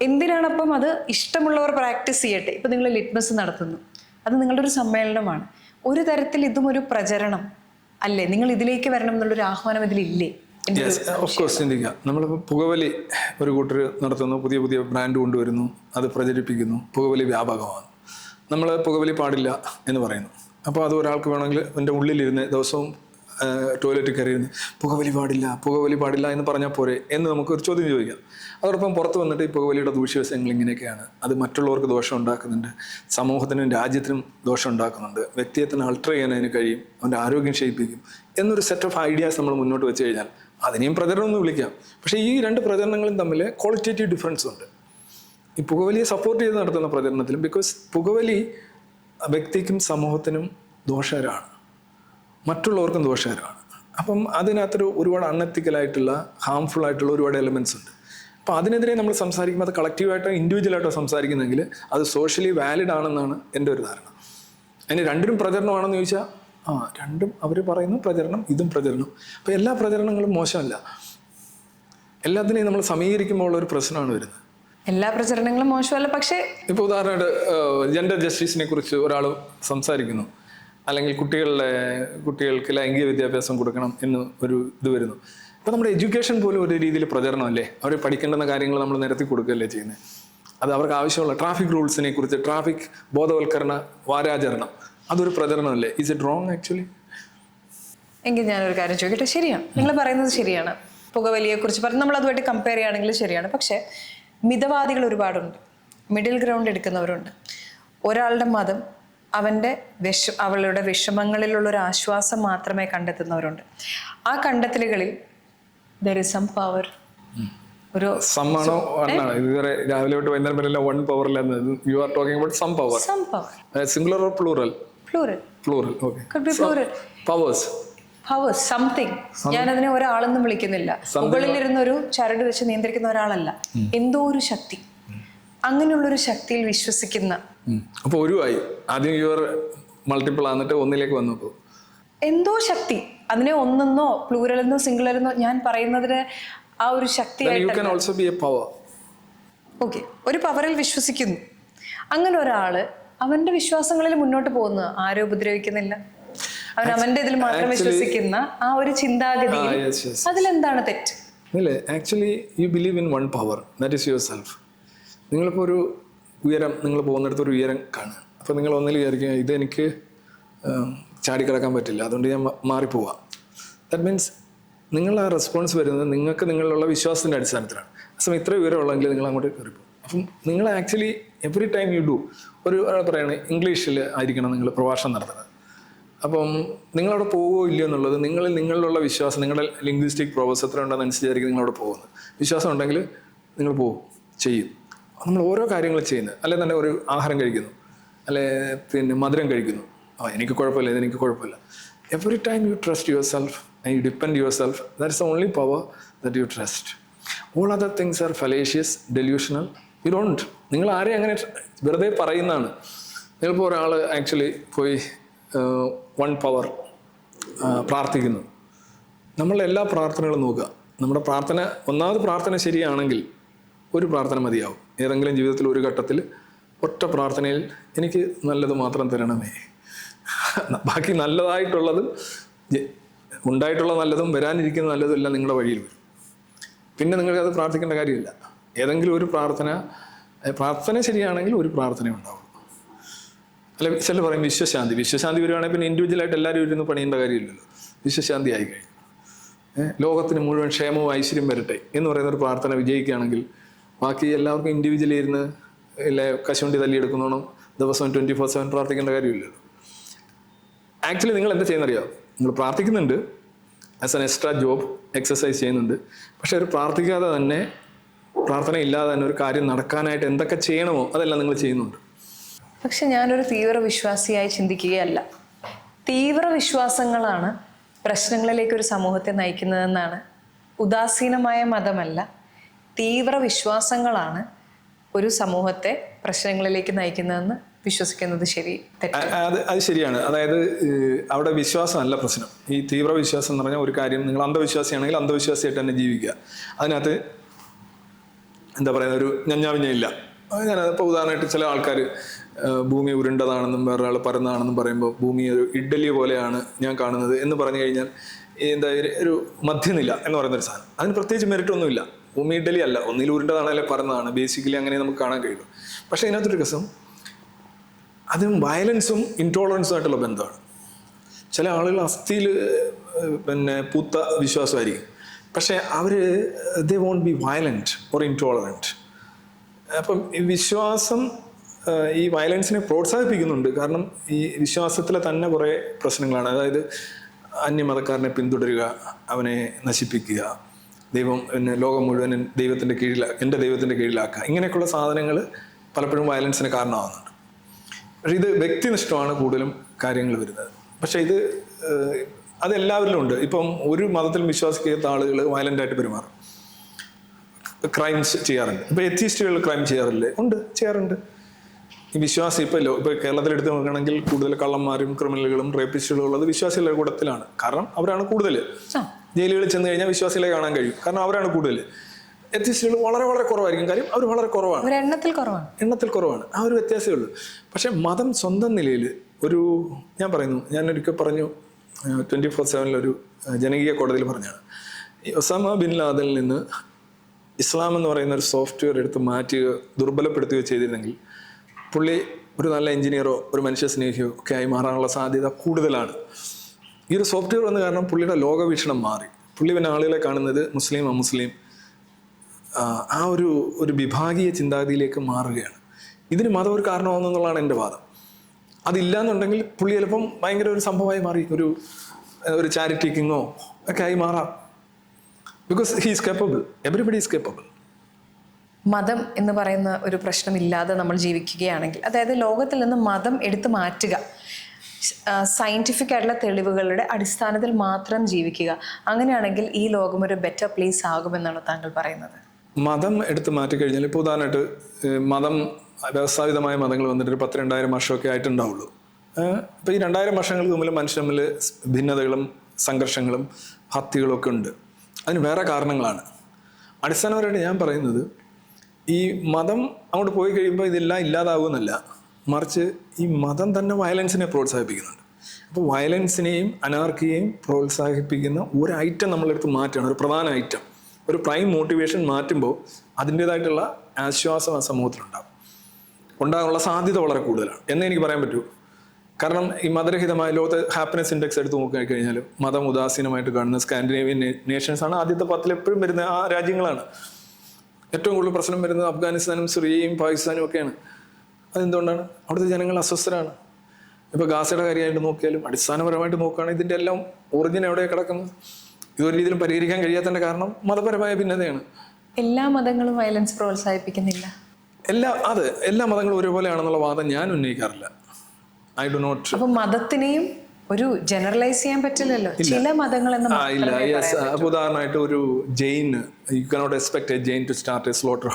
എന്തിനാണപ്പം അത് ഇഷ്ടമുള്ളവർ പ്രാക്ടീസ് ചെയ്യട്ടെ. ഇപ്പം നിങ്ങൾ ലിറ്റ്മസ് നടത്തുന്നു, അത് നിങ്ങളുടെ ഒരു സമ്മേളനമാണ്. ഒരു തരത്തിൽ ഇതും ഒരു പ്രചരണം അല്ലേ? നിങ്ങൾ ഇതിലേക്ക് വരണം എന്നുള്ളൊരു ആഹ്വാനം ഇതിലില്ലേ? ചിന്തിക്കുക. നമ്മളിപ്പോൾ പുകവലി ഒരു കൂട്ടർ നടത്തുന്നു, പുതിയ പുതിയ ബ്രാൻഡ് കൊണ്ടുവരുന്നു, അത് പ്രചരിപ്പിക്കുന്നു, പുകവലി വ്യാപകമാണ്. നമ്മൾ പുകവലി പാടില്ല എന്ന് പറയുന്നു. അപ്പോൾ അത് ഒരാൾക്ക് വേണമെങ്കിൽ എൻ്റെ ഉള്ളിലിരുന്ന് ദിവസവും ടോയ്ലറ്റിൽ കയറിയിരുന്ന് പുകവലി പാടില്ല എന്ന് പറഞ്ഞാൽ പോരെ എന്ന് നമുക്കൊരു ചോദ്യം ചോദിക്കാം. അതോടൊപ്പം പുറത്ത് വന്നിട്ട് ഈ പുകവലിയുടെ ദൂഷ്യവശങ്ങൾ ഇങ്ങനെയൊക്കെയാണ്, അത് മറ്റുള്ളവർക്ക് ദോഷം ഉണ്ടാക്കുന്നുണ്ട്, സമൂഹത്തിനും രാജ്യത്തിനും ദോഷം ഉണ്ടാക്കുന്നുണ്ട്, വ്യക്തിത്വത്തിന് അൾട്ടർ ചെയ്യാൻ അതിന് കഴിയും, അവൻ്റെ ആരോഗ്യം ക്ഷയിപ്പിക്കും എന്നൊരു സെറ്റ് ഓഫ് ഐഡിയാസ് നമ്മൾ മുന്നോട്ട് വെച്ച് കഴിഞ്ഞാൽ അതിനെയും പ്രചരണം എന്ന് വിളിക്കാം. പക്ഷേ ഈ രണ്ട് പ്രചരണങ്ങളും തമ്മിൽ ക്വാളിറ്റേറ്റീവ് ഡിഫറൻസ് ഉണ്ട്. ഈ പുകവലിയെ സപ്പോർട്ട് ചെയ്ത് നടത്തുന്ന പ്രചരണത്തിലും, ബിക്കോസ് പുകവലി വ്യക്തിക്കും സമൂഹത്തിനും ദോഷകരമാണ്, മറ്റുള്ളവർക്കും ദോഷകരമാണ്. അപ്പം അതിനകത്തൊരു ഒരുപാട് അൺഎത്തിക്കലായിട്ടുള്ള ഹാംഫുൾ ആയിട്ടുള്ള ഒരുപാട് എലമെൻറ്റ്സ് ഉണ്ട്. അപ്പോൾ അതിനെതിരെ നമ്മൾ സംസാരിക്കുമ്പോൾ അത് കളക്റ്റീവായിട്ടോ ഇൻഡിവിജ്വലായിട്ടോ സംസാരിക്കുന്നെങ്കിൽ അത് സോഷ്യലി വാലിഡ് ആണെന്നാണ് എൻ്റെ ഒരു ധാരണ. അതിന് രണ്ടിനും പ്രചരണമാണെന്ന് ചോദിച്ചാൽ രണ്ടും അവർ പറയുന്നു പ്രചരണം, ഇതും പ്രചരണം. അപ്പോൾ എല്ലാ പ്രചരണങ്ങളും മോശമല്ല. എല്ലാത്തിനെയും നമ്മൾ സമീകരിക്കുമ്പോൾ ഉള്ളൊരു പ്രശ്നമാണ് വരുന്നത്. എല്ലാ പ്രചരണങ്ങളും മോശമല്ല, പക്ഷേ ഇപ്പോൾ ഉദാഹരണമായിട്ട് ജെൻഡർ ജസ്റ്റിസിനെ കുറിച്ച് ഒരാൾ സംസാരിക്കുന്നു, അല്ലെങ്കിൽ കുട്ടികൾക്ക് ലൈംഗിക വിദ്യാഭ്യാസം കൊടുക്കണം എന്ന് ഒരു ഇത് വരുന്നു. അപ്പോൾ നമ്മുടെ എഡ്യൂക്കേഷൻ പോലും ഒരു രീതിയിൽ പ്രചരണമല്ലേ? അവർ പഠിക്കേണ്ടുന്ന കാര്യങ്ങൾ നമ്മൾ നിരത്തി കൊടുക്കുകയല്ലേ ചെയ്യുന്നത്. അത് അവർക്ക് ആവശ്യമുള്ള ട്രാഫിക് റൂൾസിനെ കുറിച്ച് ട്രാഫിക് ബോധവൽക്കരണ വാരാചരണം, അതൊരു പ്രചരണമല്ലേ? Is it wrong actually? എങ്കിൽ ഞാനൊരു കാര്യം ചോദിക്കട്ടെ. ശരിയാണ്, നിങ്ങൾ പറയുന്നത് ശരിയാണ്. പുകവലിയെക്കുറിച്ച് പറഞ്ഞ് നമ്മൾ അതുമായിട്ട് കമ്പയർ ചെയ്യുകയാണെങ്കിൽ ശരിയാണ്. പക്ഷേ മിതവാദികൾ ഒരുപാടുണ്ട്, മിഡിൽ ഗ്രൗണ്ട് എടുക്കുന്നവരുണ്ട്. ഒരാളുടെ മതം അവളുടെ വിഷമങ്ങളിലുള്ളൊരു ആശ്വാസം മാത്രമേ കണ്ടെത്തുന്നവരുണ്ട്. ആ കണ്ടെത്തലുകളിൽ there is some power. ഒരു സമ്മാണോ ഇതുവരെ രാവിലെ തൊട്ട് വൈകുന്നേരം വരെ വൺ പവർ അല്ലെന്ന്. You are talking about some power. Singular or plural? Plural. Okay. Powers something. ഞാനതിനെ ഒരാളെന്നും വിളിക്കുന്നില്ല. മുകളിലിരുന്ന ഒരു ചരട് വെച്ച് നിയന്ത്രിക്കുന്ന ഒരാളല്ല, എന്തോ ഒരു ശക്തി. അങ്ങനെയുള്ളൊരു ശക്തിയിൽ വിശ്വസിക്കുന്ന. അപ്പോൾ ഒരുവായി ആദ്യം യുവർ മൾട്ടിപ്പിൾ ആന്നിട്ട് ഒന്നിലേക്ക് വന്നപ്പോൾ എന്തോ ശക്തി. അതിനെ ഒന്നെന്നോ പ്ലൂറലെന്നോ സിംഗുലറെന്നോ ഞാൻ പറയുന്നതിന് ആ ഒരു ശക്തി. ഓക്കെ, ഒരു പവറിൽ വിശ്വസിക്കുന്നു. അങ്ങനെ ഒരാള് അവന്റെ വിശ്വാസങ്ങളിൽ മുന്നോട്ട് പോകുന്ന ആരും ഉപദ്രവിക്കുന്നില്ല. അവന്റെ ഇതിൽ മാത്രം വിശ്വസിക്കുന്ന ആ ഒരു ചിന്താഗതി, അതിലെന്താണ് തെറ്റ്? Actually U believe in one power, that is your self. നിങ്ങളിപ്പോൾ ഒരു ഉയരം, നിങ്ങൾ പോകുന്നിടത്ത് ഒരു ഉയരം കാണുക. അപ്പോൾ നിങ്ങൾ ഒന്നിൽ വിചാരിക്കുക ഇതെനിക്ക് ചാടിക്കിടക്കാൻ പറ്റില്ല, അതുകൊണ്ട് ഞാൻ മാറിപ്പോവാം. ദാറ്റ് മീൻസ് നിങ്ങൾ ആ റെസ്പോൺസ് വരുന്നത് നിങ്ങൾക്ക് നിങ്ങളിലുള്ള വിശ്വാസത്തിൻ്റെ അടിസ്ഥാനത്തിലാണ്. അസമയം ഇത്ര ഉയരമുള്ളെങ്കിൽ നിങ്ങൾ അങ്ങോട്ട് കയറിപ്പോകും. അപ്പം നിങ്ങൾ actually every time you do, ഒരു പറയുകയാണ് ഇംഗ്ലീഷിൽ ആയിരിക്കണം നിങ്ങൾ പ്രഭാഷണം നടത്തുന്നത്. അപ്പം നിങ്ങളവിടെ പോവുകയോ ഇല്ലയോ എന്നുള്ളത് നിങ്ങളിലുള്ള വിശ്വാസം, നിങ്ങളുടെ ലിംഗ്വിസ്റ്റിക് പ്രോഗ്രസ് എത്ര ഉണ്ടെന്നനുസരിച്ചായിരിക്കും നിങ്ങളവിടെ പോകുന്നത്. വിശ്വാസം ഉണ്ടെങ്കിൽ നിങ്ങൾ പോകും, ചെയ്യും. നമ്മൾ ഓരോ കാര്യങ്ങൾ ചെയ്യുന്നത്. അല്ലെ തന്നെ ഒരു ആഹാരം കഴിക്കുന്നു, അല്ലെ പിന്നെ മധുരം കഴിക്കുന്നു, എനിക്ക് കുഴപ്പമില്ല, ഇതെനിക്ക് കുഴപ്പമില്ല. Every time you trust yourself and you depend yourself. That is the only power that you trust. All other things are fallacious, delusional. You don't. നിങ്ങൾ ആരെയും അങ്ങനെ വെറുതെ പറയുന്നതാണ്. നിങ്ങളിപ്പോൾ ഒരാൾ ആക്ച്വലി പോയി വൺ പവർ പ്രാർത്ഥിക്കുന്നു. നമ്മളുടെ എല്ലാ പ്രാർത്ഥനകളും നോക്കുക. നമ്മുടെ പ്രാർത്ഥന, ഒന്നാമത് പ്രാർത്ഥന ശരിയാണെങ്കിൽ ഒരു പ്രാർത്ഥന മതിയാവും. ഏതെങ്കിലും ജീവിതത്തിൽ ഒരു ഘട്ടത്തിൽ ഒറ്റ പ്രാർത്ഥനയിൽ എനിക്ക് നല്ലത് മാത്രം തരണമേ, ബാക്കി നല്ലതായിട്ടുള്ളതും ഉണ്ടായിട്ടുള്ള നല്ലതും വരാനിരിക്കുന്ന നല്ലതും എല്ലാം നിങ്ങളുടെ വഴിയിൽ വരും. പിന്നെ നിങ്ങൾക്കത് പ്രാർത്ഥിക്കേണ്ട കാര്യമില്ല. ഏതെങ്കിലും ഒരു പ്രാർത്ഥന ശരിയാണെങ്കിൽ ഒരു പ്രാർത്ഥന ഉണ്ടാവും. അല്ല, ചില പറയും വിശ്വശാന്തി വരുവാണെങ്കിൽ പിന്നെ ഇൻഡിവിജ്വലായിട്ട് എല്ലാവരും ഇരുന്ന് പണിയേണ്ട കാര്യമില്ലല്ലോ. വിശ്വശാന്തി ആയി കഴിഞ്ഞു, ലോകത്തിന് മുഴുവൻ ക്ഷേമവും ഐശ്വര്യം വരട്ടെ എന്ന് പറയുന്ന ഒരു പ്രാർത്ഥന വിജയിക്കുകയാണെങ്കിൽ ബാക്കി എല്ലാവർക്കും ഇൻഡിവിജ്വലി ഇരുന്ന് കശുവണ്ടി തല്ലിയെടുക്കുന്നോണം ദിവസം 24/7 പ്രാർത്ഥിക്കേണ്ട കാര്യമില്ലല്ലോ. ആക്ച്വലി നിങ്ങൾ എന്താ ചെയ്യുന്നറിയാം? നിങ്ങൾ പ്രാർത്ഥിക്കുന്നുണ്ട്, as an extra job exercise ചെയ്യുന്നുണ്ട്. പക്ഷെ ഒരു പ്രാർത്ഥിക്കാതെ തന്നെ, പ്രാർത്ഥന ഇല്ലാതെ തന്നെ ഒരു കാര്യം നടക്കാനായിട്ട് എന്തൊക്കെ ചെയ്യണമോ അതെല്ലാം നിങ്ങൾ ചെയ്യുന്നുണ്ട്. പക്ഷെ ഞാനൊരു തീവ്ര വിശ്വാസിയായി ചിന്തിക്കുകയല്ല. തീവ്ര വിശ്വാസങ്ങളാണ് പ്രശ്നങ്ങളിലേക്ക് ഒരു സമൂഹത്തെ നയിക്കുന്നതെന്നാണ്. ഉദാസീനമായ മതമല്ല, തീവ്ര വിശ്വാസങ്ങളാണ് ഒരു സമൂഹത്തെ പ്രശ്നങ്ങളിലേക്ക് നയിക്കുന്നതെന്ന് വിശ്വസിക്കുന്നത് ശരി അത് ശരിയാണ്. അതായത് അവിടെ വിശ്വാസമല്ല പ്രശ്നം. ഈ തീവ്ര വിശ്വാസം എന്ന് പറഞ്ഞാൽ ഒരു കാര്യം, നിങ്ങൾ അന്ധവിശ്വാസിയാണെങ്കിൽ അന്ധവിശ്വാസിയായിട്ട് തന്നെ ജീവിക്കുക. അതിനകത്ത് എന്താ പറയുക, ഒരു ഞഞ്ഞാവിഞ്ഞയില്ല. ഞാനതിപ്പോൾ ഉദാഹരണമായിട്ട് ചില ആൾക്കാർ ഭൂമി ഉരുണ്ടതാണെന്നും വേറൊരാൾ പരന്നതാണെന്നും പറയുമ്പോൾ ഭൂമി ഒരു ഇഡ്ഡലി പോലെയാണ് ഞാൻ കാണുന്നത് എന്ന് പറഞ്ഞു കഴിഞ്ഞാൽ എന്താ ഒരു മധ്യനില എന്ന് പറയുന്നൊരു സാധനം. അതിന് പ്രത്യേകിച്ച് മെറിറ്റൊന്നുമില്ല. ഭൂമി ഇഡ്ഡലി അല്ല, ഒന്നിൽ ഉരുണ്ടതാണ് അല്ലെങ്കിൽ പരന്നതാണ്. ബേസിക്കലി അങ്ങനെ നമുക്ക് കാണാൻ കഴിയുള്ളൂ. പക്ഷേ ഇതിനകത്തൊരു രസം, അതും വയലൻസും ഇൻടോളറൻസും ആയിട്ടുള്ള ബന്ധമാണ്. ചില ആളുകൾ അസ്ഥിയിൽ പിന്നെ പൂത്ത വിശ്വാസമായിരിക്കും, പക്ഷേ അവർ ദേ won't be violent or intolerant. അപ്പം ഈ വിശ്വാസം ഈ വയലൻസിനെ പ്രോത്സാഹിപ്പിക്കുന്നുണ്ട്. കാരണം ഈ വിശ്വാസത്തിലെ തന്നെ കുറേ പ്രശ്നങ്ങളാണ്. അതായത് അന്യമതക്കാരനെ പിന്തുടരുക, അവനെ നശിപ്പിക്കുക, ദൈവം പിന്നെ ലോകം മുഴുവൻ എൻ്റെ ദൈവത്തിൻ്റെ കീഴിലാക്കുക, ഇങ്ങനെയൊക്കെയുള്ള സാധനങ്ങൾ പലപ്പോഴും വയലൻസിന് കാരണമാകുന്നുണ്ട്. പക്ഷേ ഇത് വ്യക്തിനിഷ്ഠമാണ് കൂടുതലും കാര്യങ്ങൾ വരുന്നത്. പക്ഷേ അതെല്ലാവരിലും ഉണ്ട്. ഇപ്പം ഒരു മതത്തിൽ വിശ്വസിക്കാത്ത ആളുകൾ വയലൻ്റായിട്ട് പെരുമാറും. ക്രൈംസ് ചെയ്യാറുണ്ട്. ഇപ്പോൾ എത്തിയിസ്റ്റുകൾ ക്രൈം ചെയ്യാറില്ലേ? ഉണ്ട്, ചെയ്യാറുണ്ട്. ഈ വിശ്വാസി ഇപ്പോൾ കേരളത്തിലെടുത്ത് നോക്കുകയാണെങ്കിൽ കൂടുതൽ കള്ളന്മാരും ക്രിമിനലുകളും റേപ്പിസ്റ്റുകളും ഉള്ളത് വിശ്വാസികളുടെ കൂട്ടത്തിലാണ്. കാരണം അവരാണ് കൂടുതൽ. ജയിലുകളിൽ ചെന്ന് കഴിഞ്ഞാൽ വിശ്വാസികളെ കാണാൻ കഴിയും, കാരണം അവരാണ് കൂടുതൽ. എത്തിയിസ്റ്റുകൾ വളരെ വളരെ കുറവായിരിക്കും, കാര്യം അവർ വളരെ കുറവാണ്, എണ്ണത്തിൽ കുറവാണ്. ആ ഒരു വ്യത്യാസമേ ഉള്ളൂ. പക്ഷെ മതം സ്വന്തം നിലയിൽ ഞാനൊരിക്കൽ പറഞ്ഞു 24/7 ഒരു ജനകീയ കോടതിയിൽ പറഞ്ഞാണ്, ഈ ഒസാമ ബിൻ ലാദനിൽ നിന്ന് ഇസ്ലാം എന്ന് പറയുന്ന ഒരു സോഫ്റ്റ്വെയർ എടുത്ത് മാറ്റുകയോ ദുർബലപ്പെടുത്തുകയോ ചെയ്തിരുന്നെങ്കിൽ പുള്ളി ഒരു നല്ല എഞ്ചിനീയറോ ഒരു മനുഷ്യ സ്നേഹിയോ ഒക്കെ ആയി മാറാനുള്ള സാധ്യത കൂടുതലാണ്. ഈ ഒരു സോഫ്റ്റ്വെയർ വന്ന കാരണം പുള്ളിയുടെ ലോകവീക്ഷണം മാറി. പുള്ളി പിന്നെ ആളുകളെ കാണുന്നത് മുസ്ലിം അമുസ്ലിം ആ ഒരു വിഭാഗീയ ചിന്താഗതിയിലേക്ക് മാറുകയാണ്. ഇതിന് മതം ഒരു കാരണമാകുന്നുള്ളതാണ് എൻ്റെ വാദം. അതില്ലാന്നുണ്ടെങ്കിൽ പുള്ളി ചിലപ്പം ഭയങ്കര ഒരു സംഭവമായി മാറി, ഒരു ചാരിറ്റി കിങ്ങോ ഒക്കെ ആയി മാറാം. Because he is capable, everybody is capable. മതം എന്ന് പറയുന്ന ഒരു പ്രശ്നമില്ലാതെ നമ്മൾ ജീവിക്കുകയാണെങ്കിൽ, അതായത് ലോകത്തിൽ നിന്ന് മതം എടുത്തു മാറ്റുക, സയൻറ്റിഫിക് ആയിട്ടുള്ള തെളിവുകളുടെ അടിസ്ഥാനത്തിൽ മാത്രം ജീവിക്കുക, അങ്ങനെയാണെങ്കിൽ ഈ ലോകം ഒരു ബെറ്റർ പ്ലേസ് ആകുമെന്നാണ് താങ്കൾ പറയുന്നത്? മതം എടുത്ത് മാറ്റിക്കഴിഞ്ഞാൽ, ഇപ്പോൾ ഉദാഹരണമായിട്ട് മതം വ്യവസ്ഥാപിതമായ മതങ്ങൾ വന്നിട്ട് ഒരു 10,000-2000 വർഷമൊക്കെ ആയിട്ടുണ്ടാവുള്ളൂ. ഇപ്പോൾ ഈ 2000 വർഷങ്ങൾക്ക് മുമ്പിൽ മനുഷ്യർ തമ്മിൽ ഭിന്നതകളും സംഘർഷങ്ങളും ഹത്യകളും ഒക്കെ ഉണ്ട്. അതിന് വേറെ കാരണങ്ങളാണ്. അടിസ്ഥാനപരമായിട്ട് ഞാൻ പറയുന്നത്, ഈ മതം അങ്ങോട്ട് പോയി കഴിയുമ്പോൾ ഇതെല്ലാം ഇല്ലാതാവുമെന്നല്ല, മറിച്ച് ഈ മതം തന്നെ വയലൻസിനെ പ്രോത്സാഹിപ്പിക്കുന്നുണ്ട്. അപ്പോൾ വയലൻസിനെയും അനാർക്കിയെയും പ്രോത്സാഹിപ്പിക്കുന്ന ഒരു ഐറ്റം നമ്മളെടുത്ത് മാറ്റുകയാണ്, ഒരു പ്രധാന ഐറ്റം, ഒരു പ്രൈം മോട്ടിവേഷൻ മാറ്റുമ്പോൾ അതിൻ്റേതായിട്ടുള്ള ആശ്വാസം ആ സമൂഹത്തിലുണ്ടാകും, ഉണ്ടാകാനുള്ള സാധ്യത വളരെ കൂടുതലാണ് എന്നേ എനിക്ക് പറയാൻ പറ്റൂ. കാരണം ഈ മതരഹിതമായ ലോകത്തെ ഹാപ്പിനെസ് ഇൻഡെക്സ് എടുത്ത് നോക്കിക്കഴിഞ്ഞാൽ മതം ഉദാസീനമായിട്ട് കാണുന്ന സ്കാൻഡിനേവിയൻ നേഷൻസ് ആണ് ആദ്യത്തെ 10 എപ്പോഴും വരുന്ന ആ രാജ്യങ്ങളാണ്. ഏറ്റവും കൂടുതൽ പ്രശ്നം വരുന്നത് അഫ്ഗാനിസ്ഥാനും സിറിയയും പാകിസ്ഥാനും ഒക്കെയാണ്. അതെന്തുകൊണ്ടാണ്? അവിടുത്തെ ജനങ്ങൾ അസ്വസ്ഥരാണ്. ഇപ്പോൾ ഗാസയുടെ കാര്യമായിട്ട് നോക്കിയാലും അടിസ്ഥാനപരമായിട്ട് നോക്കുകയാണെങ്കിൽ ഇതിൻ്റെ എല്ലാം ഒറിജിൻ എവിടെയാണ് കിടക്കുന്നത്? ഇതൊരു രീതിയിലും പരിഹരിക്കാൻ കഴിയാത്തതിൻ്റെ കാരണം മതപരമായ ഭിന്നതയാണ്. എല്ലാ മതങ്ങളും വയലൻസ് പ്രോത്സാഹിപ്പിക്കുന്നില്ല. എല്ലാ മതങ്ങളും ഒരുപോലെയാണെന്നുള്ള വാദം ഞാൻ ഉന്നയിക്കാറില്ല. I do not. അപ്പൊ മതത്തിനെയും ഒരു ജനറലൈസ് ചെയ്യാൻ പറ്റില്ലല്ലോ, ചില മതങ്ങൾ എന്ന് ഉദാഹരണമായിട്ട് ഒരു Jain, you cannot expect a Jain to start a slaughter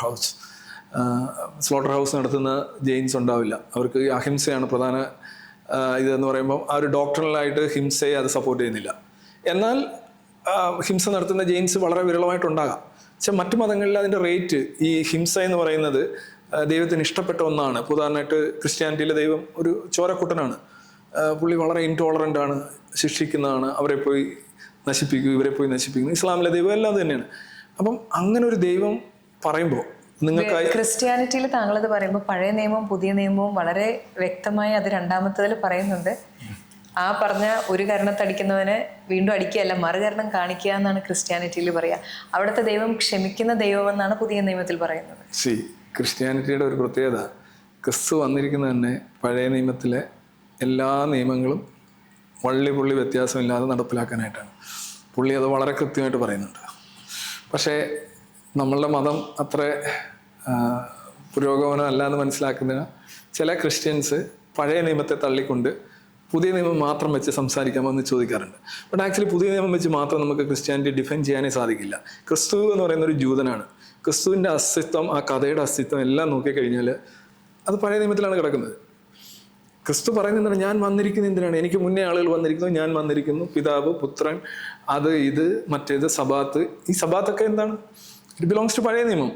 house നടത്തുന്ന ജെയിൻസ് ഉണ്ടാവില്ല. അവർക്ക് അഹിംസയാണ് പ്രധാന ഇതെന്ന് പറയുമ്പോൾ ആ ഒരു ഡോക്ടറലായിട്ട് ഹിംസയെ അത് സപ്പോർട്ട് ചെയ്യുന്നില്ല. എന്നാൽ ഹിംസ നടത്തുന്ന ജെയിൻസ് വളരെ വിരളമായിട്ടുണ്ടാകാം. പക്ഷെ മറ്റു മതങ്ങളിൽ അതിൻ്റെ റേറ്റ്, ഈ ഹിംസ എന്ന് പറയുന്നത് ദൈവത്തിന് ഇഷ്ടപ്പെട്ട ഒന്നാണ്. ഉദാഹരണമായിട്ട് ക്രിസ്ത്യാനിറ്റിയിലെ ദൈവം ഒരു ചോരക്കുട്ടനാണ്. പുള്ളി വളരെ ഇൻടോളറൻ്റ് ആണ്, ശിക്ഷിക്കുന്നതാണ്, അവരെ പോയി നശിപ്പിക്കും, ഇവരെ പോയി നശിപ്പിക്കുന്നു. ഇസ്ലാമിലെ ദൈവം എല്ലാം തന്നെയാണ്. അപ്പം അങ്ങനെ ഒരു ദൈവം പറയുമ്പോൾ നിങ്ങൾക്ക് ക്രിസ്ത്യാനിറ്റിയിൽ താങ്കളത് പറയുമ്പോൾ പഴയ നിയമവും പുതിയ നിയമവും വളരെ വ്യക്തമായി അത് രണ്ടാമത്തതിൽ പറയുന്നുണ്ട്. ആ പറഞ്ഞ ഒരു കരണത്തടിക്കുന്നവനെ വീണ്ടും അടിക്കുകയല്ല, മറുകരണം കാണിക്കുക എന്നാണ് ക്രിസ്ത്യാനിറ്റിയിൽ പറയുക. അവിടുത്തെ ദൈവം ക്ഷമിക്കുന്ന ദൈവമെന്നാണ് പുതിയ നിയമത്തിൽ പറയുന്നത്. ക്രിസ്ത്യാനിറ്റിയുടെ ഒരു പ്രത്യേകത, ക്രിസ്തു വന്നിരിക്കുന്നത് തന്നെ പഴയ നിയമത്തിലെ എല്ലാ നിയമങ്ങളും പുള്ളി വ്യത്യാസമില്ലാതെ നടപ്പിലാക്കാനായിട്ടാണ്. പുള്ളി അത് വളരെ കൃത്യമായിട്ട് പറയുന്നുണ്ട്. പക്ഷേ നമ്മളുടെ മതം അത്ര പുരോഗമനം അല്ല എന്ന് മനസ്സിലാക്കുന്ന ചില ക്രിസ്ത്യൻസ് പഴയ നിയമത്തെ തള്ളിക്കൊണ്ട് പുതിയ നിയമം മാത്രം വെച്ച് സംസാരിക്കാമോ എന്ന് ചോദിക്കാറുണ്ട്. ബട്ട് ആക്ച്വലി പുതിയ നിയമം വെച്ച് മാത്രം നമുക്ക് ക്രിസ്ത്യാനിറ്റി ഡിഫൈൻ ചെയ്യാനേ സാധിക്കില്ല. ക്രിസ്തു എന്ന് പറയുന്ന ഒരു ജൂതനാണ്. ക്രിസ്തുവിൻ്റെ അസ്തിത്വം, ആ കഥയുടെ അസ്തിത്വം എല്ലാം നോക്കിക്കഴിഞ്ഞാൽ അത് പഴയ നിയമത്തിലാണ് കിടക്കുന്നത്. ക്രിസ്തു പറയുന്നത് ഞാൻ വന്നിരിക്കുന്നത് എന്തിനാണ്? എനിക്ക് മുന്നേ ആളുകൾ വന്നിരിക്കുന്നു, ഞാൻ വന്നിരിക്കുന്നു, പിതാവ്, പുത്രൻ, അത് ഇത് മറ്റേത്, സബാത്ത്. ഈ സബാത്തൊക്കെ എന്താണ്? ഇറ്റ് ബിലോങ്സ് ടു പഴയ നിയമം.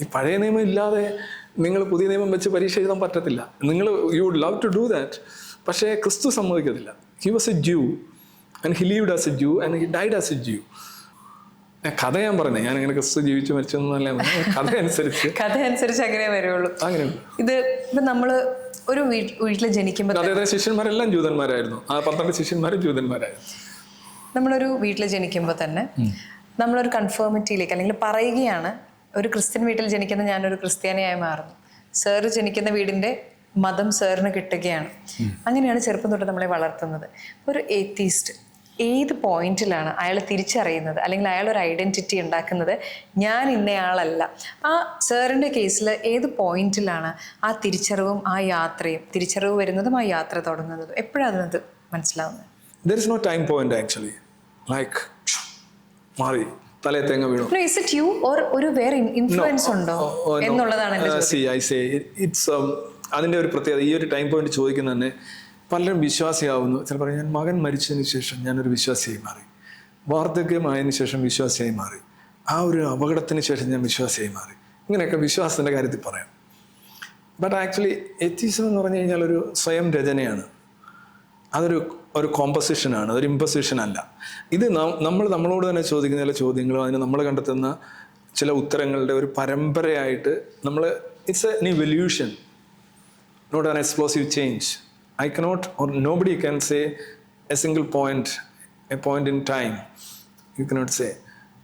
ഈ പഴയ നിയമം ഇല്ലാതെ നിങ്ങൾ പുതിയ നിയമം വെച്ച് പരീക്ഷ എഴുതാൻ പറ്റത്തില്ല. You would love to do that. പക്ഷേ ക്രിസ്തു സമ്മതിക്കത്തില്ല. He was a Jew and he lived as a Jew and he died as a Jew. കഥ ഞാൻ പറഞ്ഞത്, ഞാനിങ്ങനെ ക്രിസ്തു ജീവിച്ചു മരിച്ചൊന്നുമല്ല, കഥ അനുസരിച്ച് അങ്ങനെ വരുള്ളൂ. അങ്ങനെയുള്ളൂ. ഇത് ഇപ്പം നമ്മൾ ഒരു വീട്ടിൽ ജനിക്കുമ്പോൾ അതായത് ശിഷ്യന്മാരെല്ലാം ജൂതന്മാരായിരുന്നു. ആ 12 ശിഷ്യന്മാരും ജൂതന്മാരായിരുന്നു. നമ്മളൊരു വീട്ടിൽ ജനിക്കുമ്പോൾ തന്നെ നമ്മളൊരു കൺഫേമിറ്റിയിലേക്ക് അല്ലെങ്കിൽ പറയുകയാണ്, ഒരു ക്രിസ്ത്യൻ വീട്ടിൽ ജനിക്കുന്ന ഞാനൊരു ക്രിസ്ത്യാനിയായി മാറുന്നു, സാറ് ജനിക്കുന്ന വീടിൻ്റെ മതം സാറിന് കിട്ടുകയാണ്. അങ്ങനെയാണ് ചെറുപ്പം തൊട്ട് നമ്മളെ വളർത്തുന്നത്. ഒരു ഏത്തീസ്റ്റ് ഏത് പോയിന്റിലാണ് അയാൾ തിരിച്ചറിയുന്നത്, അല്ലെങ്കിൽ അയാൾ ഒരു ഐഡന്റിറ്റി ഉണ്ടാക്കുന്നത് ഞാൻ ഇന്നയാളല്ല? ആ സാറിൻ്റെ കേസിൽ ഏത് പോയിന്റിലാണ് ആ തിരിച്ചറിവും ആ യാത്രയും, തിരിച്ചറിവ് വരുന്നതും ആ യാത്ര തുടങ്ങുന്നതും? എപ്പോഴാണ് മനസ്സിലാവുന്നത്? There is no time point actually. Like മാറി തലേ തേങ്ങ വീണു. Is it you or ഒരു വേറെ ഇൻഫ്ലുവൻസ് ഉണ്ടോ എന്നുള്ളതാണ് എൻ്റെ ചോദ്യം. അതിൻ്റെ ഒരു പ്രത്യേകത ഈ ഒരു ടൈം പോയിന്റ് ചോദിക്കുന്ന തന്നെ പലരും വിശ്വാസിയാവുന്നു. ചിലപ്പോൾ ഞാൻ മകൻ മരിച്ചതിന് ശേഷം ഞാനൊരു വിശ്വാസിയായി മാറി, വാർദ്ധക്യമായതിനു ശേഷം വിശ്വാസിയായി മാറി, ആ ഒരു അപകടത്തിന് ശേഷം ഞാൻ വിശ്വാസിയായി മാറി, ഇങ്ങനെയൊക്കെ വിശ്വാസത്തിൻ്റെ കാര്യത്തിൽ പറയാം. ബട്ട് ആക്ച്വലി എത്തിസം എന്ന് പറഞ്ഞു കഴിഞ്ഞാൽ ഒരു സ്വയം രചനയാണ്, അതൊരു കോമ്പസിഷനാണ്, അതൊരു ഇമ്പോസിഷൻ അല്ല. ഇത് നമ്മളോട് തന്നെ ചോദിക്കുന്ന ചില ചോദ്യങ്ങളും അതിന് നമ്മൾ കണ്ടെത്തുന്ന ചില ഉത്തരങ്ങളുടെ ഒരു പരമ്പരയായിട്ട് it's an evolution, not an explosive change. I cannot, or nobody can say a single point, a point in time. You cannot say.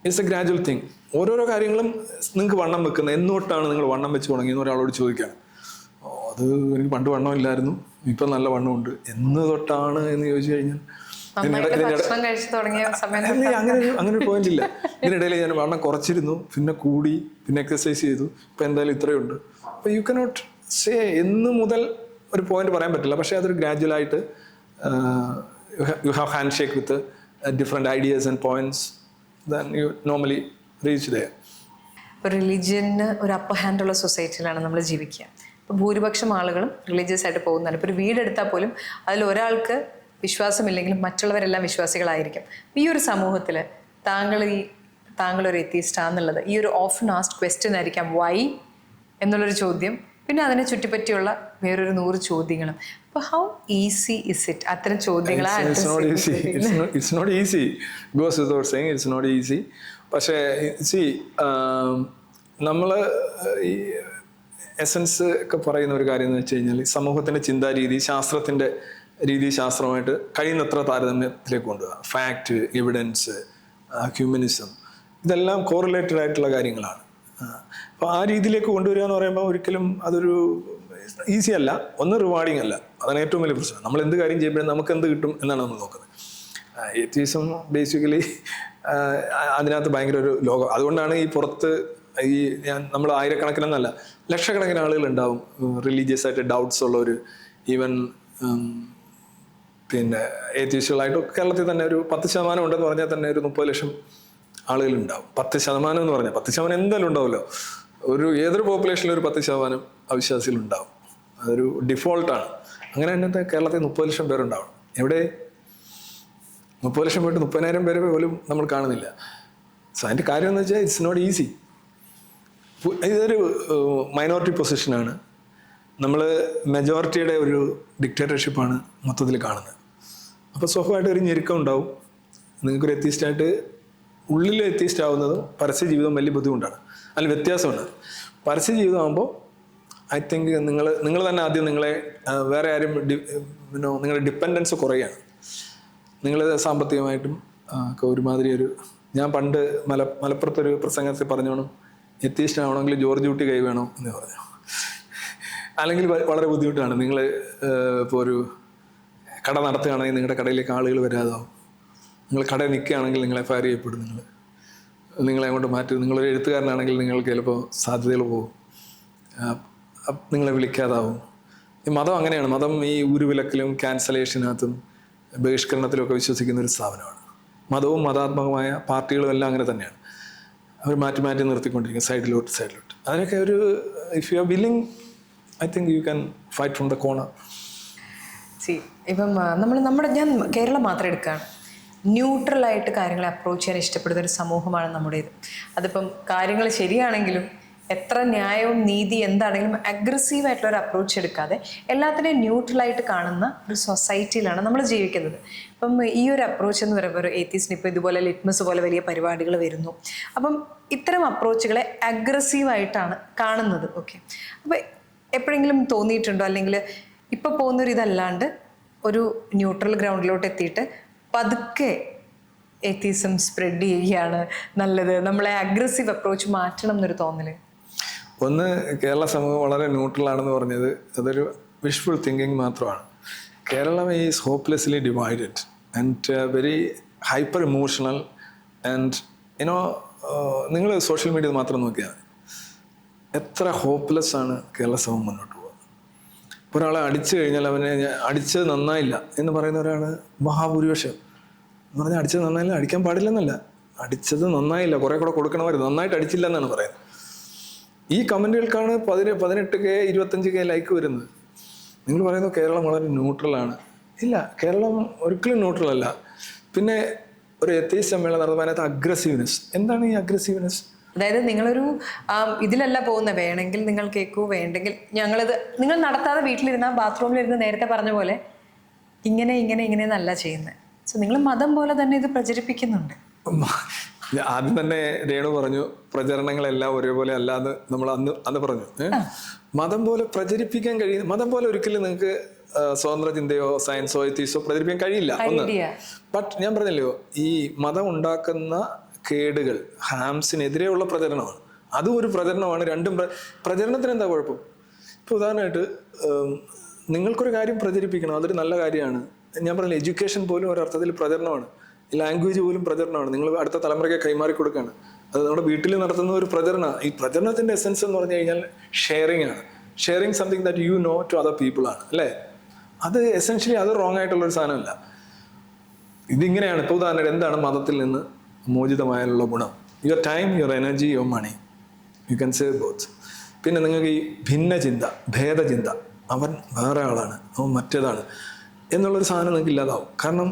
It's a gradual thing. ഓരോരോ കാര്യങ്ങളും നിങ്ങൾക്ക് വണ്ണം വെക്കുന്നത് എന്നോട്ടാണ് നിങ്ങൾ വണ്ണം വെച്ച് തുടങ്ങിയെന്ന് ഒരാളോട് ചോദിക്കുകയാണ്. അത് എനിക്ക് പണ്ട് വണ്ണമില്ലായിരുന്നു, ഇപ്പം നല്ല വണ്ണമുണ്ട് എന്ന് തൊട്ടാണ് എന്ന് ചോദിച്ചു കഴിഞ്ഞാൽ അങ്ങനെ ഒരു പോയിന്റ് ഇല്ല. ഇതിനിടയിൽ ഞാൻ വണ്ണം കുറച്ചിരുന്നു, പിന്നെ കൂടി, പിന്നെ എക്സസൈസ് ചെയ്തു, ഇപ്പം എന്തായാലും ഇത്രയുണ്ട്. അപ്പം യു കനോട്ട് സേ എന്ന് മുതൽ ഒരു പോയിന്റ് പറയാൻ പറ്റില്ല. പക്ഷേ അതൊരു ഗ്രാജുവലായിട്ട് you have hand shake with different ideas and points then you normally reach there. റിലീജിയന് ഒരു അപ്പർ ഹാൻഡുള്ള സൊസൈറ്റിയിലാണ് നമ്മൾ ജീവിക്കുക. ഇപ്പോൾ ഭൂരിപക്ഷം ആളുകളും റിലീജിയസ് ആയിട്ട് പോകുന്നതാണ്. ഇപ്പോൾ ഒരു വീടെടുത്താൽ പോലും അതിൽ ഒരാൾക്ക് വിശ്വാസമില്ലെങ്കിലും മറ്റുള്ളവരെല്ലാം വിശ്വാസികളായിരിക്കും. ഈ ഒരു സമൂഹത്തിൽ താങ്കളൊരു എത്തിയിസ്റ്റാന്നുള്ളത് ഈ ഒരു ഓഫൻ ആസ്ക്ഡ് ക്വസ്റ്റ്യൻ ആയിരിക്കാം, വൈ എന്നുള്ളൊരു ചോദ്യം, പിന്നെ അതിനെ ചുറ്റിപ്പറ്റിയുള്ള വേറൊരു 100 ചോദ്യങ്ങളും. അപ്പോൾ ഹൗ ഈസി ഇസ് ഇറ്റ്? അത്തരം ചോദ്യങ്ങളാണ്. It's not easy, goes without saying it's not easy. പക്ഷേ നമ്മൾ ഈ എസൻസ് ഒക്കെ പറയുന്ന ഒരു കാര്യം എന്ന് വെച്ച് കഴിഞ്ഞാൽ സമൂഹത്തിൻ്റെ ചിന്താരീതി ശാസ്ത്രത്തിൻ്റെ രീതിശാസ്ത്രമായിട്ട് കഴിയുന്നത്ര താരതമ്യത്തിലേക്ക് കൊണ്ടുപോകുക. ഫാക്റ്റ്, എവിഡൻസ്, ഹ്യൂമനിസം, ഇതെല്ലാം കോറിലേറ്റഡ് ആയിട്ടുള്ള കാര്യങ്ങളാണ്. അപ്പോൾ ആ രീതിയിലേക്ക് കൊണ്ടുവരിക എന്ന് പറയുമ്പോൾ ഒരിക്കലും അതൊരു ഈസി അല്ല, റിവാർഡിങ് അല്ല. അതാണ് ഏറ്റവും വലിയ പ്രശ്നം. നമ്മൾ എന്ത് കാര്യം ചെയ്യുമ്പോഴും നമുക്ക് എന്ത് കിട്ടും എന്നാണ് നമ്മൾ നോക്കുന്നത്. എത്തിസം ബേസിക്കലി അതിനകത്ത് ഭയങ്കര ഒരു ലോകം. അതുകൊണ്ടാണ് ഈ പുറത്ത് നമ്മൾ ആയിരക്കണക്കിനെന്നല്ല ലക്ഷക്കണക്കിന് ആളുകളുണ്ടാവും റിലീജിയസ് ആയിട്ട് ഡൗട്ട്സ് ഉള്ളവർ. ഈവൻ പിന്നെ ഏത്തീസ്റ്റുകളായിട്ട് കേരളത്തിൽ തന്നെ ഒരു 10% ഉണ്ടെന്ന് പറഞ്ഞാൽ തന്നെ ഒരു 30 ലക്ഷം ആളുകളുണ്ടാവും. 10% എന്ന് പറഞ്ഞാൽ 10% എന്തായാലും ഉണ്ടാവുമല്ലോ. ഏതൊരു പോപ്പുലേഷനിലും ഒരു 10% അവിശ്വാസികളുണ്ടാവും. അതൊരു ഡിഫോൾട്ടാണ്. അങ്ങനെ തന്നെ കേരളത്തിൽ 30 ലക്ഷം പേരുണ്ടാവണം. എവിടെ 30 ലക്ഷം പോയിട്ട് 30,000 പേരെ പോലും നമ്മൾ കാണുന്നില്ല. സോ അതിൻ്റെ കാര്യം എന്ന് വെച്ചാൽ ഇറ്റ്സ് നോട്ട് ഈസി. ഇതൊരു മൈനോറിറ്റി പൊസിഷനാണ്. നമ്മൾ മെജോറിറ്റിയുടെ ഒരു ഡിക്റ്റേറ്റർഷിപ്പാണ് മൊത്തത്തിൽ കാണുന്നത്. അപ്പോൾ സ്വാഭാവികമായിട്ട് ഒരു ഞെരുക്കം ഉണ്ടാവും. നിങ്ങൾക്കൊരു എത്തിയിസ്റ്റായിട്ട് ഉള്ളിൽ എത്തിയിസ്റ്റ് ആവുന്നതും പരസ്യ ജീവിതം വലിയ ബുദ്ധിമുട്ടാണ്. അതിൽ വ്യത്യാസമുണ്ട്. പരസ്യ ജീവിതമാകുമ്പോൾ ഐ തിങ്ക് നിങ്ങൾ തന്നെ ആദ്യം നിങ്ങളെ വേറെ ആരും നിങ്ങളുടെ ഡിപ്പെൻഡൻസ് കുറയുകയാണ്. നിങ്ങൾ സാമ്പത്തികമായിട്ടും ഒക്കെ ഒരുമാതിരി ഞാൻ പണ്ട് മലപ്പുറത്തൊരു പ്രസംഗത്തിൽ പറഞ്ഞോണം, എത്തിയിസ്റ്റ് ആവണമെങ്കിൽ ജോർജ് കുട്ടി കൈ വേണം എന്ന് പറഞ്ഞു. അല്ലെങ്കിൽ വളരെ ബുദ്ധിമുട്ടാണ്. നിങ്ങൾ ഇപ്പോൾ ഒരു കട നടത്തുകയാണെങ്കിൽ നിങ്ങളുടെ കടയിലേക്ക് ആളുകൾ വരാതാവും. നിങ്ങൾ കടയിൽ നിൽക്കുകയാണെങ്കിൽ നിങ്ങളെ ഫയർ ചെയ്യപ്പെടും. നിങ്ങളെ അങ്ങോട്ട് മാറ്റും. നിങ്ങളൊരു എഴുത്തുകാരനാണെങ്കിൽ നിങ്ങൾക്ക് ചിലപ്പോൾ സാധ്യതകൾ പോകും, നിങ്ങളെ വിളിക്കാതാവും. ഈ മതം അങ്ങനെയാണ്. മതം ഈ ഊരുവിലക്കിലും ക്യാൻസലേഷനകത്തും ബഹിഷ്കരണത്തിലും ഒക്കെ വിശ്വസിക്കുന്ന ഒരു സ്ഥാപനമാണ്. മതവും മതാത്മകമായ പാർട്ടികളും എല്ലാം അങ്ങനെ തന്നെയാണ്. അവർ മാറ്റി മാറ്റി നിർത്തിക്കൊണ്ടിരിക്കും സൈഡിലോട്ട്. അതിനൊക്കെ if you are willing, I think you can fight from the corner. ഇപ്പം ഞാൻ കേരളം മാത്രം എടുക്കുകയാണ്. ന്യൂട്രലായിട്ട് കാര്യങ്ങളെ അപ്രോച്ച് ചെയ്യാൻ ഇഷ്ടപ്പെടുന്ന ഒരു സമൂഹമാണ് നമ്മുടേത്. അതിപ്പം കാര്യങ്ങൾ ശരിയാണെങ്കിലും എത്ര ന്യായവും നീതി എന്താണെങ്കിലും അഗ്രസീവായിട്ടുള്ള ഒരു അപ്രോച്ച് എടുക്കാതെ എല്ലാത്തിനെയും ന്യൂട്രലായിട്ട് കാണുന്ന ഒരു സൊസൈറ്റിയിലാണ് നമ്മൾ ജീവിക്കുന്നത്. അപ്പം ഈ ഒരു അപ്രോച്ച് എന്ന് പറയുമ്പോൾ ഒരു ഏത്തീസ്റ്റിന് ഇപ്പോൾ ഇതുപോലെ ലിറ്റ്മസ് പോലെ വലിയ പരിപാടികൾ വരുന്നു. അപ്പം ഇത്തരം അപ്രോച്ചുകളെ അഗ്രസീവായിട്ടാണ് കാണുന്നത്. ഓക്കെ, അപ്പോൾ എപ്പോഴെങ്കിലും തോന്നിയിട്ടുണ്ടോ, അല്ലെങ്കിൽ ഇപ്പോൾ പോകുന്നൊരു ഇതല്ലാണ്ട് ഒരു ന്യൂട്രൽ ഗ്രൗണ്ടിലോട്ട് എത്തിയിട്ട് പതുക്കെ എത്തിസം സ്പ്രെഡ് ചെയ്യുകയാണ് നല്ലത്, നമ്മളെ അഗ്രസീവ് അപ്രോച്ച് മാറ്റണം എന്നൊരു തോന്നല്? ഒന്ന്, കേരള സമൂഹം വളരെ ന്യൂട്രലാണെന്ന് പറഞ്ഞത് അതൊരു വിഷ്ഫുൾ തിങ്കിങ് മാത്രമാണ്. Keralam is hopelessly divided and very hyper emotional and നിങ്ങൾ സോഷ്യൽ മീഡിയ മാത്രം നോക്കിയാൽ എത്ര ഹോപ്പ്ലെസ് ആണ് കേരള സമൂഹം മുന്നോട്ട് പോകുന്നത്. ഒരാളെ അടിച്ചു കഴിഞ്ഞാൽ അവനെ അടിച്ചത് നന്നായില്ല എന്ന് പറയുന്ന ഒരാൾ മഹാഭൂരിപക്ഷം എന്ന് പറഞ്ഞാൽ അടിച്ചത് നന്നായില്ല, അടിക്കാൻ പാടില്ലെന്നല്ല, അടിച്ചത് നന്നായില്ല, കുറെ കൂടെ കൊടുക്കണമായിരുന്നു, നന്നായിട്ട് അടിച്ചില്ല എന്നാണ് പറയുന്നത്. ഈ കമൻറ്റുകൾക്കാണ് 18K 25K ലൈക്ക് വരുന്നത്. നിങ്ങൾ പറയുന്നത് കേരളം വളരെ ന്യൂട്രലാണ്. ഇല്ല, കേരളം ഒരിക്കലും ന്യൂട്രൽ അല്ല. പിന്നെ ഒരു എത്തീസ്റ്റ് സമ്മേളനം നടത്തുമ്പോൾ അതിനകത്ത് അഗ്രസീവ്നെസ്. എന്താണ് ഈ അഗ്രസീവ്നെസ്? അതായത് നിങ്ങളൊരു ഇതിലല്ല പോകുന്നത്, വേണമെങ്കിൽ നിങ്ങൾ കേൾക്കൂ, വേണ്ടെങ്കിൽ ഞങ്ങളിത് നിങ്ങൾ നടത്താതെ വീട്ടിലിരുന്ന ബാത്റൂമിലിരുന്ന് നേരത്തെ പറഞ്ഞ പോലെ ഇങ്ങനെ ഇങ്ങനെ ഇങ്ങനെയെന്നല്ല ചെയ്യുന്നത്. സോ നിങ്ങൾ മതം പോലെ തന്നെ ഇത് പ്രചരിപ്പിക്കുന്നുണ്ട്. ആദ്യം തന്നെ രേണു പറഞ്ഞു പ്രചരണങ്ങളെല്ലാം ഒരേപോലെ അല്ലാന്ന് നമ്മൾ അന്ന് പറഞ്ഞു. മതം പോലെ പ്രചരിപ്പിക്കാൻ കഴിയും, മതം പോലെ ഒരിക്കലും നിങ്ങൾക്ക് സ്വതന്ത്ര ചിന്തയോ സയൻസോ എത്തീസോ പ്രചരിപ്പിക്കാൻ കഴിയില്ല. ഒന്ന്, ബട്ട് ഞാൻ പറഞ്ഞല്ലോ, ഈ മതം ഉണ്ടാക്കുന്ന കേടുകൾ, ഹാംസിനെതിരെയുള്ള പ്രചരണമാണ്. അതും ഒരു പ്രചരണമാണ്. രണ്ടും പ്രചരണത്തിന് എന്താ കുഴപ്പം? ഇപ്പൊ ഉദാഹരണമായിട്ട് നിങ്ങൾക്കൊരു കാര്യം പ്രചരിപ്പിക്കണം, അതൊരു നല്ല കാര്യമാണ്. ഞാൻ പറഞ്ഞില്ല, എഡ്യൂക്കേഷൻ പോലും ഒരർത്ഥത്തിൽ പ്രചരണമാണ്, ലാംഗ്വേജ് പോലും പ്രചരണമാണ്. നിങ്ങൾ അടുത്ത തലമുറയ്ക്ക് കൈമാറി കൊടുക്കുകയാണ്. അത് നമ്മുടെ വീട്ടിൽ നടത്തുന്ന ഒരു പ്രചരണമാണ്. ഈ പ്രചരണത്തിന്റെ എസെൻസ് എന്ന് പറഞ്ഞു കഴിഞ്ഞാൽ ഷെയറിംഗ് ആണ്. Sharing something that you know to other people ആണ്, അല്ലേ? അത് എസെൻഷ്യലി അത് റോങ് ആയിട്ടുള്ളൊരു സാധനമല്ല. ഇതിങ്ങനെയാണ്. ഇപ്പോൾ ഉദാഹരണം, എന്താണ് മതത്തിൽ നിന്ന് മോചിതമായുള്ള ഗുണം? Your time, your energy, your money, you can save both. പിന്നെ നിങ്ങൾക്ക് ഈ ഭിന്നചിന്ത, ഭേദചിന്ത, അവൻ വേറെ ആളാണ്, അവൻ മറ്റേതാണ് എന്നുള്ളൊരു സാധനം നിങ്ങൾക്ക് ഇല്ലാതാവും. കാരണം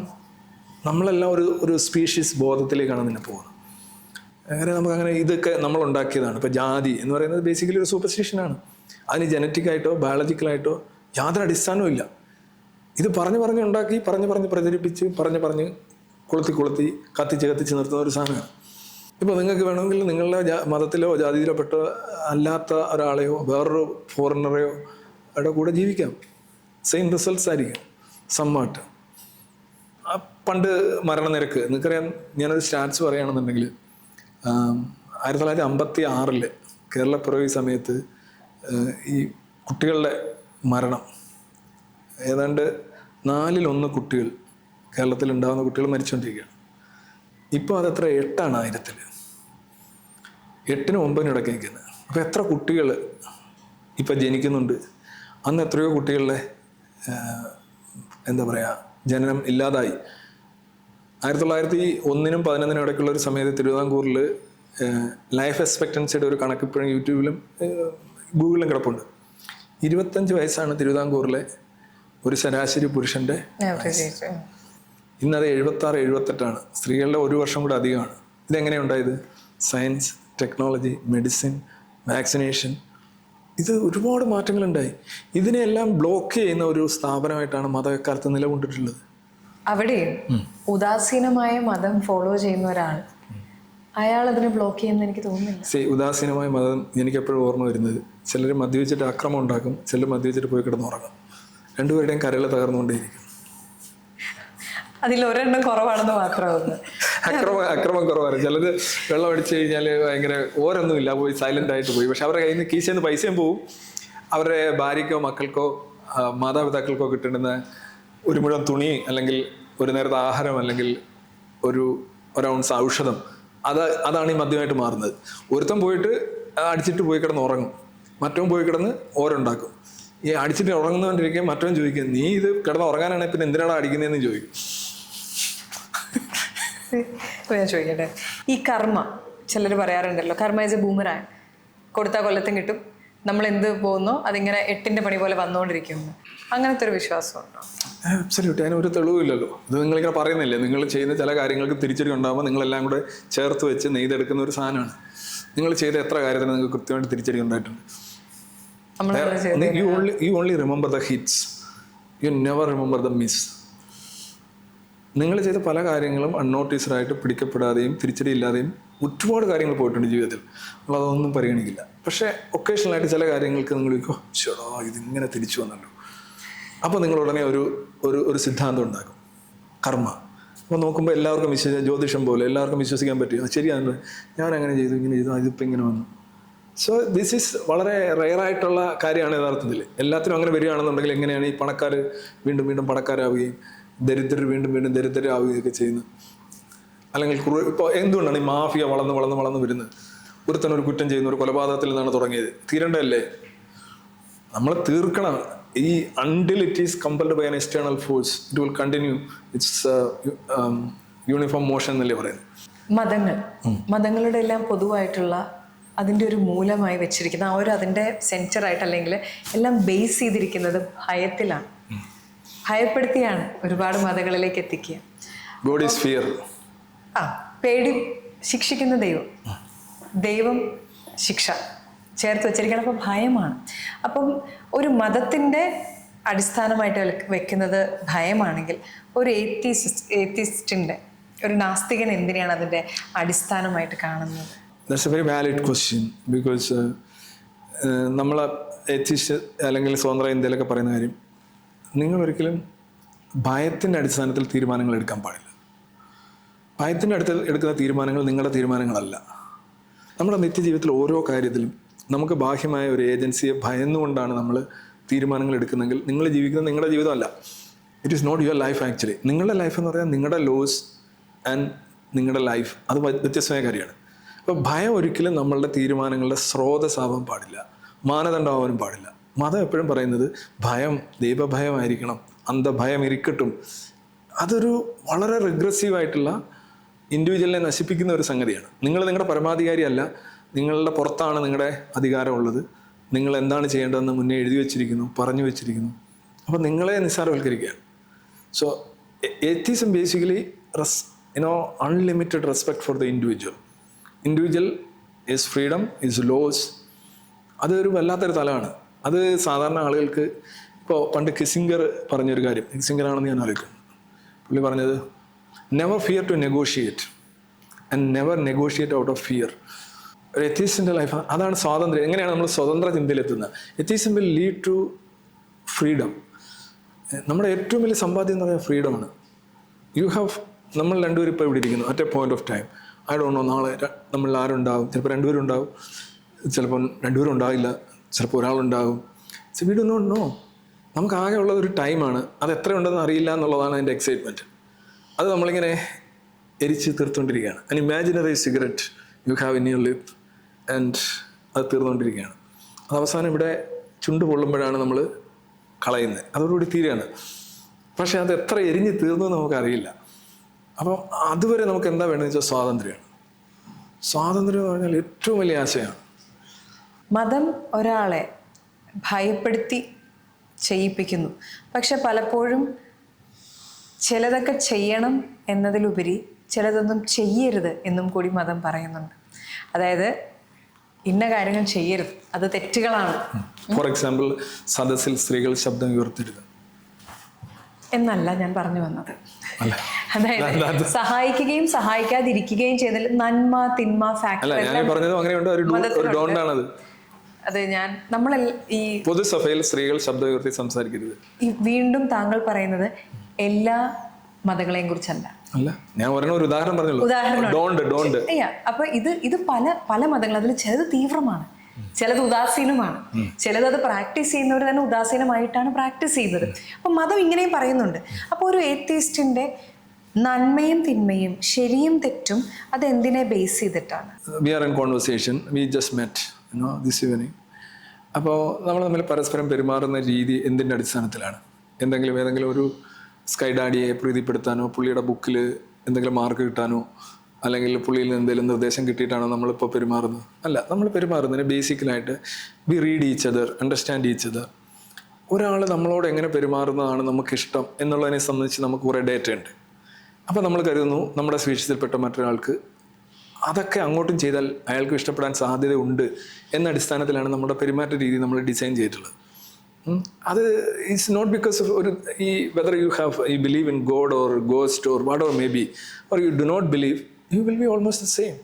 നമ്മളെല്ലാം ഒരു സ്പീഷീസ് ബോധത്തിലേക്കാണ് നിന്നെ പോകുന്നത്. അങ്ങനെ നമുക്കങ്ങനെ ഇതൊക്കെ നമ്മൾ ഉണ്ടാക്കിയതാണ്. ഇപ്പോൾ ജാതി എന്ന് പറയുന്നത് ബേസിക്കലി ഒരു സൂപ്പർസ്റ്റിഷനാണ്. അതിന് ജനറ്റിക്കായിട്ടോ ബയോളജിക്കലായിട്ടോ യാതൊരു അടിസ്ഥാനവും ഇല്ല. ഇത് പറഞ്ഞ് ഉണ്ടാക്കി, പറഞ്ഞ് പ്രചരിപ്പിച്ച്, പറഞ്ഞ് കൊളുത്തി കത്തിച്ച് നിർത്തുന്ന ഒരു സാധനമാണ്. ഇപ്പോൾ നിങ്ങൾക്ക് വേണമെങ്കിൽ നിങ്ങളുടെ മതത്തിലോ ജാതിയിലോ പെട്ട അല്ലാത്ത ഒരാളെയോ വേറൊരു ഫോറിനറെയോ അവിടെ കൂടെ ജീവിക്കാം. സെയിം റിസൾട്ട്സ് ആയിരിക്കും സമ്മാട്ട്. പണ്ട് മരണനിരക്ക് നിങ്ങൾക്കറിയാം. ഞാനൊരു സ്റ്റാറ്റ്സ് പറയുകയാണെന്നുണ്ടെങ്കിൽ 1956 കേരളപ്പിറവി സമയത്ത് ഈ കുട്ടികളുടെ മരണം ഏതാണ്ട് 4/1 കുട്ടികൾ, കേരളത്തിൽ ഉണ്ടാകുന്ന കുട്ടികൾ മരിച്ചുകൊണ്ടിരിക്കുകയാണ്. ഇപ്പോൾ അതത്ര 8 ആണ് 1000. 8-നും 9-നും ഇടയ്ക്ക് നിൽക്കുന്നത്. അപ്പോൾ എത്ര കുട്ടികൾ ഇപ്പം ജനിക്കുന്നുണ്ട്? അന്ന് എത്രയോ കുട്ടികളുടെ എന്താ പറയുക ജനനം ഇല്ലാതായി. 1901-നും 11-നും ഇടയ്ക്കുള്ള ഒരു സമയത്ത് തിരുവിതാംകൂറിൽ ലൈഫ് എക്സ്പെക്റ്റൻസിയുടെ ഒരു കണക്ക് ഇപ്പോഴും യൂട്യൂബിലും ഗൂഗിളിലും കിടപ്പുണ്ട്. 25 വയസ്സാണ് തിരുവിതാംകൂറിലെ ഒരു ശരാശരി പുരുഷന്റെ. ഇന്നത് 76-78 സ്ത്രീകളുടെ 1 വർഷം കൂടെ അധികമാണ്. ഇതെങ്ങനെയുണ്ടായത്? സയൻസ്, ടെക്നോളജി, മെഡിസിൻ, വാക്സിനേഷൻ, ഇത് ഒരുപാട് മാറ്റങ്ങളുണ്ടായി. ഇതിനെല്ലാം ബ്ലോക്ക് ചെയ്യുന്ന ഒരു സ്ഥാപനമായിട്ടാണ് മതക്കാലത്ത് നിലകൊണ്ടിട്ടുള്ളത്. അവിടെയും ഉദാസീനമായ മതം ഫോളോ ചെയ്യുന്ന ഒരാൾ, അയാൾ അതിനെ ബ്ലോക്ക് ചെയ്യുമെന്ന് എനിക്ക് തോന്നുന്നില്ല. ഉദാസീനമായ മതം എനിക്ക് എപ്പോഴും ഓർമ്മ വരുന്നത്, ചിലർ മദ്യപിച്ചിട്ട് അക്രമം ഉണ്ടാക്കും, ചിലർ മദ്യപിച്ചിട്ട് പോയി കിടന്നുറങ്ങും. രണ്ടുപേരുടെയും കരൾ തകർന്നുകൊണ്ടേയിരിക്കും. അതിലൊരെണ്ണം കുറവാണെന്ന് മാത്രമാണ്. അക്രമം കുറവാണ്. ചിലത് വെള്ളം അടിച്ചു കഴിഞ്ഞാൽ ഭയങ്കര ഓരൊന്നുമില്ല, പോയി സൈലന്റ് ആയിട്ട് പോയി. പക്ഷെ അവരുടെ കയ്യിൽ നിന്ന് കീശയിൽ നിന്ന് പൈസയും പോവും. അവരുടെ ഭാര്യയ്ക്കോ മക്കൾക്കോ മാതാപിതാക്കൾക്കോ കിട്ടുന്ന ഒരു മുഴം തുണി, അല്ലെങ്കിൽ ഒരു നേരത്തെ ആഹാരം, അല്ലെങ്കിൽ ഒരു ഔൺസ് ഔഷധം, അതാണ് ഈ മദ്യമായിട്ട് മാറുന്നത്. ഒരുത്തൻ പോയിട്ട് അടിച്ചിട്ട് പോയി കിടന്ന് ഉറങ്ങും, മറ്റവൻ പോയി കിടന്ന് ഓരുണ്ടാക്കും. ഈ അടിച്ചിട്ട് ഉറങ്ങുന്നവണ്ടിരിക്കുക മറ്റവൻ ചോദിക്കും, നീ ഇത് കിടന്ന് ഉറങ്ങാനാണെങ്കിൽ പിന്നെ എന്തിനാണ് അടിക്കുന്നതെന്ന് ചോദിക്കും. ഞാൻ ചോദിക്കട്ടെ, ഈ കർമ്മ ചിലർ പറയാറുണ്ടല്ലോ, കർമ്മ ഈസ് എ ബൂമറാങ്, കൊടുത്താൽ കൊല്ലത്തും കിട്ടും, നമ്മൾ എന്ത് പോകുന്നോ അതിങ്ങനെ 8-ന്റെ പണി പോലെ വന്നുകൊണ്ടിരിക്കുന്നു, അങ്ങനത്തെ ഒരു വിശ്വാസമുണ്ടോ? അബ്സല്യൂട്ട്. അതിനൊരു തെളിവില്ലല്ലോ. ഇത് നിങ്ങളിങ്ങനെ പറയുന്നില്ലേ, നിങ്ങൾ ചെയ്യുന്ന ചില കാര്യങ്ങൾക്ക് തിരിച്ചടി ഉണ്ടാകുമ്പോൾ നിങ്ങളെല്ലാം കൂടെ ചേർത്ത് വെച്ച് നെയ്തെടുക്കുന്ന ഒരു സാധനമാണ്. നിങ്ങൾ ചെയ്ത എത്ര കാര്യത്തിന് നിങ്ങൾക്ക് കൃത്യമായിട്ട് തിരിച്ചടി ഉണ്ടായിട്ടുണ്ട്? You only remember the hits. You never remember the miss. നിങ്ങൾ ചെയ്ത പല കാര്യങ്ങളും അൺനോട്ടീസ്ഡായിട്ട് പിടിക്കപ്പെടാതെയും തിരിച്ചടി ഇല്ലാതെയും ഒരുപാട് കാര്യങ്ങൾ പോയിട്ടുണ്ട് ജീവിതത്തിൽ. നമ്മളതൊന്നും പരിഗണിക്കില്ല. പക്ഷേ ഒക്കേഷണലായിട്ട് ചില കാര്യങ്ങൾക്ക് നിങ്ങൾ ചേടാ ഇതിങ്ങനെ തിരിച്ചു വന്നല്ലോ. അപ്പോൾ നിങ്ങൾ ഉടനെ ഒരു സിദ്ധാന്തം ഉണ്ടാക്കും, കർമ്മ. അപ്പോൾ നോക്കുമ്പോൾ എല്ലാവർക്കും ജ്യോതിഷം പോലെ എല്ലാവർക്കും വിശ്വസിക്കാൻ പറ്റും. ശരിയാണ്, ഞാൻ അങ്ങനെ ചെയ്തു, ഇങ്ങനെ ചെയ്തു, അതിപ്പോൾ ഇങ്ങനെ വന്നു. സോ ദിസ് ഈസ് വളരെ റെയറായിട്ടുള്ള കാര്യമാണ് യഥാർത്ഥത്തിൽ. എല്ലാത്തിനും അങ്ങനെ വരികയാണെന്നുണ്ടെങ്കിൽ എങ്ങനെയാണ് ഈ പണക്കാർ വീണ്ടും വീണ്ടും പണക്കാരാവുകയും ദരിദ്രർ വീണ്ടും വീണ്ടും ദരിദ്രരാവുകയൊക്കെ ചെയ്യുന്നത്? അല്ലെങ്കിൽ ഇപ്പോൾ എന്തുകൊണ്ടാണ് ഈ മാഫിയ വളർന്ന് വരുന്നത്? ഒരുത്തനൊരു കുറ്റം ചെയ്യുന്ന ഒരു കൊലപാതകത്തിൽ നിന്നാണ് തുടങ്ങിയത്. തീരേണ്ടതല്ലേ? നമ്മൾ തീർക്കണം. ഈ until it is compelled by an external force, it will continue its uniform motion എന്നല്ലേ പറയുന്നത്. മതങ്ങളുടെ എല്ലാം പൊതുവായിട്ടുള്ള അതിൻ്റെ ഒരു മൂലമായി വെച്ചിരിക്കുന്ന അതിൻ്റെ സെൻറ്ററായിട്ട് അല്ലെങ്കിൽ എല്ലാം ബേസ് ചെയ്തിരിക്കുന്നത് ഭയത്തിലാണ്. ഭയപ്പെടുത്തിയാണ് ഒരുപാട് മതങ്ങളിലേക്ക് എത്തിക്കുക. God is fear. പേടി ശിക്ഷിക്കുന്ന ദൈവം ശിക്ഷ ചേർത്ത് വെച്ചിരിക്കണം. അപ്പം ഭയമാണ്. അപ്പം ഒരു മതത്തിൻ്റെ അടിസ്ഥാനമായിട്ട് വെക്കുന്നത് ഭയമാണെങ്കിൽ ഒരു ഏത്തിസ്റ്റിൻ്റെ ഒരു നാസ്തികൻ എന്തിനാണ് അതിൻ്റെ അടിസ്ഥാനമായിട്ട് കാണുന്നത്? That's A very valid question. Because നമ്മൾ എത്തിസ്റ്റ് അല്ലെങ്കിൽ സ്വതന്ത്ര ഇന്ത്യയിലൊക്കെ പറയുന്ന കാര്യം, നിങ്ങളൊരിക്കലും ഭയത്തിൻ്റെ അടിസ്ഥാനത്തിൽ തീരുമാനങ്ങൾ എടുക്കാൻ പാടില്ല. ഭയത്തിൻ്റെ അടുത്ത് എടുക്കുന്ന തീരുമാനങ്ങൾ നിങ്ങളുടെ തീരുമാനങ്ങളല്ല. നമ്മുടെ നിത്യജീവിതത്തിൽ ഓരോ കാര്യത്തിലും നമുക്ക് ബാഹ്യമായ ഒരു ഏജൻസിയെ ഭയന്നുകൊണ്ടാണ് നമ്മൾ തീരുമാനങ്ങൾ എടുക്കുന്നതെങ്കിൽ നിങ്ങൾ ജീവിക്കുന്നത് നിങ്ങളുടെ ജീവിതമല്ല. It is not your life actually. നിങ്ങളുടെ ലൈഫ് എന്ന് പറഞ്ഞാൽ നിങ്ങളുടെ ലോസ് ആൻഡ് നിങ്ങളുടെ ലൈഫ് അത് വ്യത്യസ്തമായ കാര്യമാണ്. അപ്പോൾ ഭയം ഒരിക്കലും നമ്മളുടെ തീരുമാനങ്ങളുടെ സ്രോതസ്സാവാൻ പാടില്ല, മാനദണ്ഡമാവാനും പാടില്ല. മതം എപ്പോഴും പറയുന്നത് ഭയം ദൈവഭയമായിരിക്കണം, അന്ധഭയം ഇരിക്കട്ടും. അതൊരു വളരെ റിഗ്രസീവായിട്ടുള്ള ഇൻഡിവിജ്വലിനെ നശിപ്പിക്കുന്ന ഒരു സംഗതിയാണ്. നിങ്ങൾ നിങ്ങളുടെ പരമാധികാരിയല്ല, നിങ്ങളുടെ പുറത്താണ് നിങ്ങളുടെ അധികാരമുള്ളത്. നിങ്ങൾ എന്താണ് ചെയ്യേണ്ടതെന്ന് മുന്നേ എഴുതി വെച്ചിരിക്കുന്നു, പറഞ്ഞു വെച്ചിരിക്കുന്നു. അപ്പോൾ നിങ്ങളെ നിസ്സാരവൽക്കരിക്കുകയാണ്. So atheism basically unlimited respect for the individual is freedom, is loss. അതൊരു വല്ലാത്തൊരു തലമാണ്. അത് സാധാരണ ആളുകൾക്ക് ഇപ്പോൾ പണ്ട് കിസിംഗർ പറഞ്ഞൊരു കാര്യം, കിസിംഗറാണെന്ന് ഞാൻ ആലോചിക്കുന്നു. പുള്ളി പറഞ്ഞത് never fear to negotiate and never negotiate out of fear. ഒരു എത്തീസ്റ്റിൻ്റെ ലൈഫ് അതാണ് സ്വാതന്ത്ര്യം. എങ്ങനെയാണ് നമ്മൾ സ്വതന്ത്ര ചിന്തയിലെത്തുന്നത്? Atheism will lead to freedom. നമ്മുടെ ഏറ്റവും വലിയ സമ്പാദ്യം എന്ന് പറയുന്നത് ഫ്രീഡമാണ്. നമ്മൾ രണ്ടുപേരും ഇപ്പോൾ ഇവിടെ ഇരിക്കുന്നു at A point of time. I don't know നാളെ നമ്മളിൽ ആരുണ്ടാവും. ചിലപ്പോൾ രണ്ടുപേരും ഉണ്ടാവും, ചിലപ്പോൾ രണ്ടുപേരും ഉണ്ടാവില്ല, ചിലപ്പോൾ ഒരാളുണ്ടാവും. We do not know. നമുക്ക് ആകെ ഉള്ളത് ഒരു ടൈമാണ്. അത് എത്ര ഉണ്ടെന്ന് അറിയില്ല എന്നുള്ളതാണ് അതിൻ്റെ എക്സൈറ്റ്മെൻറ്റ്. അത് നമ്മളിങ്ങനെ എരിച്ച് തീർത്തുകൊണ്ടിരിക്കുകയാണ്. An imaginary cigarette you have in your lip and അത് തീർന്നുകൊണ്ടിരിക്കുകയാണ്. അത് അവസാനം ഇവിടെ ചുണ്ട് പൊള്ളുമ്പോഴാണ് നമ്മൾ കളയുന്നത്. അതോടുകൂടി തീരുകയാണ്. പക്ഷേ അത് എത്ര എരിഞ്ഞ് തീർന്നു നമുക്കറിയില്ല. അപ്പം അതുവരെ നമുക്ക് എന്താ വേണ്ടതെന്ന് വെച്ചാൽ സ്വാതന്ത്ര്യമാണ്. സ്വാതന്ത്ര്യം എന്ന് പറഞ്ഞാൽ ഏറ്റവും വലിയ ആശയമാണ്. മതം ഒരാളെ ഭയപ്പെടുത്തി ചെയ്യിപ്പിക്കുന്നു. പക്ഷെ പലപ്പോഴും ചിലതൊക്കെ ചെയ്യണം എന്നതിലുപരി ചിലതൊന്നും ചെയ്യരുത് എന്നും കൂടി മതം പറയുന്നുണ്ട്. അതായത് ഇന്ന കാര്യങ്ങൾ ചെയ്യരുത്, അത് തെറ്റുകളാണ്. ഫോർ എക്സാമ്പിൾ സദസ്സിൽ സ്ത്രീകൾ ശബ്ദം ഉയർത്തരുത് എന്നല്ല ഞാൻ പറഞ്ഞു വന്നത്. അതായത് സഹായിക്കുകയും സഹായിക്കാതിരിക്കുകയും ചെയ്തതിൽ നന്മ തിന്മ ഫാക്ടർ അത് നമ്മൾ ഈ പൊതുസഭയിൽ സ്ത്രീകൾ ശബ്ദം ഉയർത്തി സംസാരിക്കരുത്. വീണ്ടും താങ്കൾ പറയുന്നത് എല്ലാ മതങ്ങളെയും കുറിച്ചല്ല. അല്ല, ഞാൻ ഒരു ഉദാഹരണം പറഞ്ഞുള്ളൂ. അപ്പൊ ഇത് പല മതങ്ങൾ, അതിൽ ചിലത് തീവ്രമാണ്, ചിലത് ഉദാസീനമാണ്, ചിലത് അത് പ്രാക്ടീസ് ചെയ്യുന്നവർ തന്നെ ഉദാസീനമായിട്ടാണ് പ്രാക്ടീസ് ചെയ്യുന്നത്. അപ്പൊ മതം ഇങ്ങനെയും പറയുന്നുണ്ട്. അപ്പോൾ ഒരു ഏത്തിസ്റ്റിന്റെ നന്മയും തിന്മയും ശരിയും തെറ്റും അത് എന്തിനെ ബേസ് ചെയ്തിട്ടാണ്? We are in conversation, we just met this evening. അപ്പോൾ നമ്മൾ തമ്മിൽ പരസ്പരം പെരുമാറുന്ന രീതി എന്തിൻ്റെ അടിസ്ഥാനത്തിലാണ്? ഏതെങ്കിലും ഒരു സ്കൈ ഡാഡിയെ പ്രീതിപ്പെടുത്താനോ പുള്ളിയുടെ ബുക്കിൽ എന്തെങ്കിലും മാർക്ക് കിട്ടാനോ അല്ലെങ്കിൽ പുള്ളിയിൽ നിന്ന് എന്തെങ്കിലും നിർദ്ദേശം കിട്ടിയിട്ടാണോ നമ്മളിപ്പോൾ പെരുമാറുന്നത്? അല്ല, നമ്മൾ പെരുമാറുന്നതിന് ബേസിക്കലായിട്ട് we read each other, understand each other. ഒരാൾ നമ്മളോട് എങ്ങനെ പെരുമാറുന്നതാണ് നമുക്കിഷ്ടം എന്നുള്ളതിനെ സംബന്ധിച്ച് നമുക്ക് കുറേ ഡേറ്റ ഉണ്ട്. അപ്പോൾ നമ്മൾ കരുതുന്നു നമ്മുടെ സ്പീഷീസിൽപ്പെട്ട മറ്റൊരാൾക്ക് അതൊക്കെ അങ്ങോട്ടും ചെയ്താൽ അയാൾക്ക് ഇഷ്ടപ്പെടാൻ സാധ്യതയുണ്ട് എന്ന അടിസ്ഥാനത്തിലാണ് നമ്മുടെ പെരുമാറ്റ രീതി നമ്മൾ ഡിസൈൻ ചെയ്തിട്ടുള്ളത്. അത് ഇറ്റ്സ് നോട്ട് ബിക്കോസ് ഓഫ് ഈ whether you believe in God or ghost or what or maybe or you do not believe, you will be almost the same.